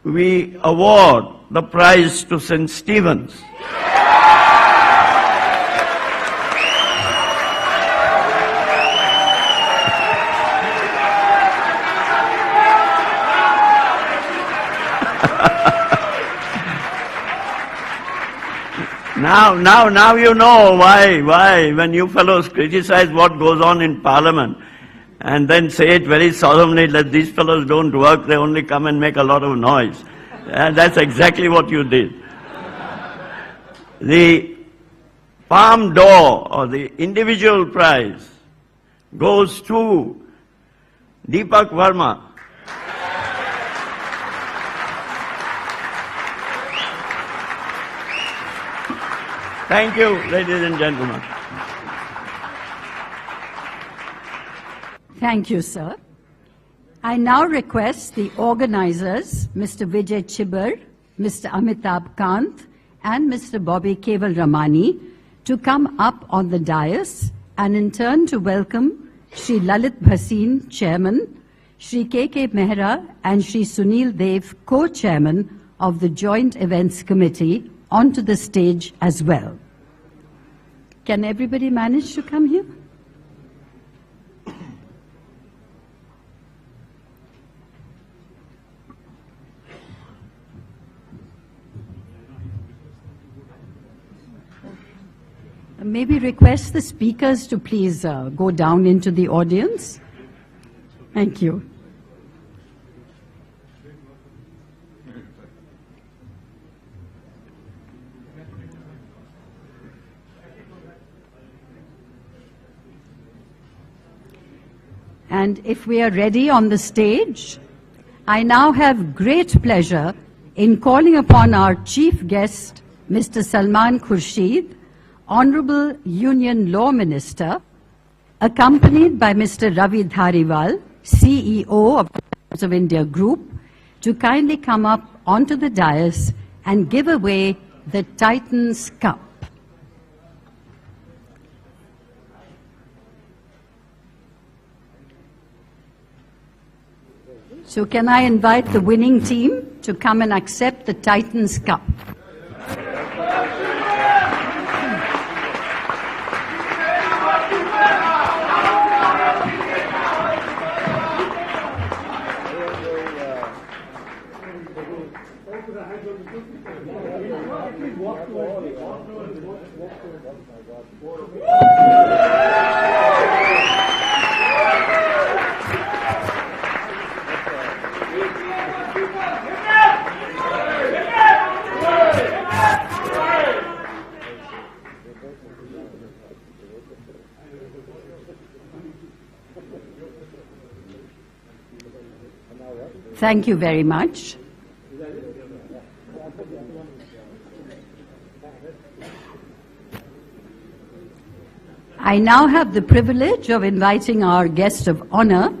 we award the prize to St. Stephen's. Now you know why when you fellows criticize what goes on in Parliament and then say it very solemnly that these fellows don't work, they only come and make a lot of noise. And that's exactly what you did. The Palm d'Or, or the individual prize, goes to Deepak Verma. Thank you, ladies and gentlemen. Thank you, sir. I now request the organizers, Mr. Vijay Chibber, Mr. Amitabh Kant, and Mr. Bobby Keval Ramani, to come up on the dais and in turn to welcome Shri Lalit Bhasin, Chairman, Shri K.K. Mehra and Shri Sunil Dev, Co-Chairman of the Joint Events Committee, onto the stage as well. Can everybody manage to come here? Maybe request the speakers to please go down into the audience. Thank you. And if we are ready on the stage, I now have great pleasure in calling upon our chief guest, Mr. Salman Khurshid, Honorable Union Law Minister, accompanied by Mr. Ravi Dhariwal, CEO of the Times of India Group, to kindly come up onto the dais and give away the Titans Cup. So can I invite the winning team to come and accept the Titans Cup? Thank you very much. I now have the privilege of inviting our guest of honor,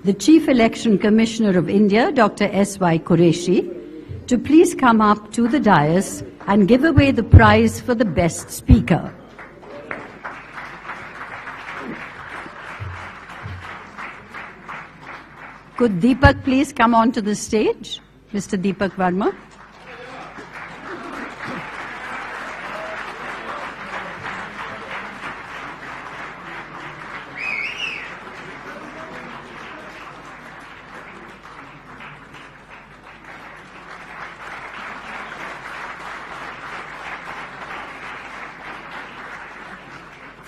the Chief Election Commissioner of India, Dr. S.Y. Qureshi, to please come up to the dais and give away the prize for the best speaker. Could Deepak please come onto the stage? Mr. Deepak Verma.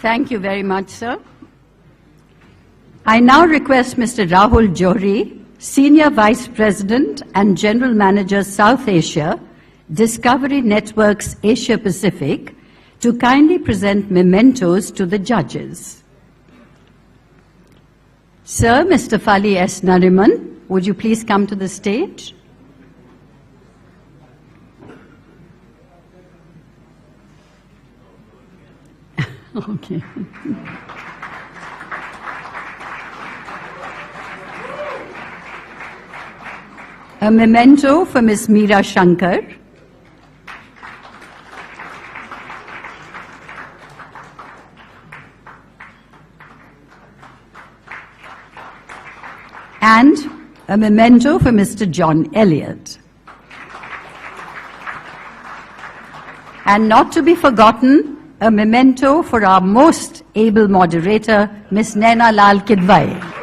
Thank you very much, sir. I now request Mr. Rahul Johri, Senior Vice President and General Manager, South Asia, Discovery Networks Asia Pacific, to kindly present mementos to the judges. Sir, Mr. Fali S. Nariman, would you please come to the stage? Okay. A memento for Ms. Meera Shankar. And a memento for Mr. John Elliott. And not to be forgotten, a memento for our most able moderator, Ms. Naina Lal Kidwai.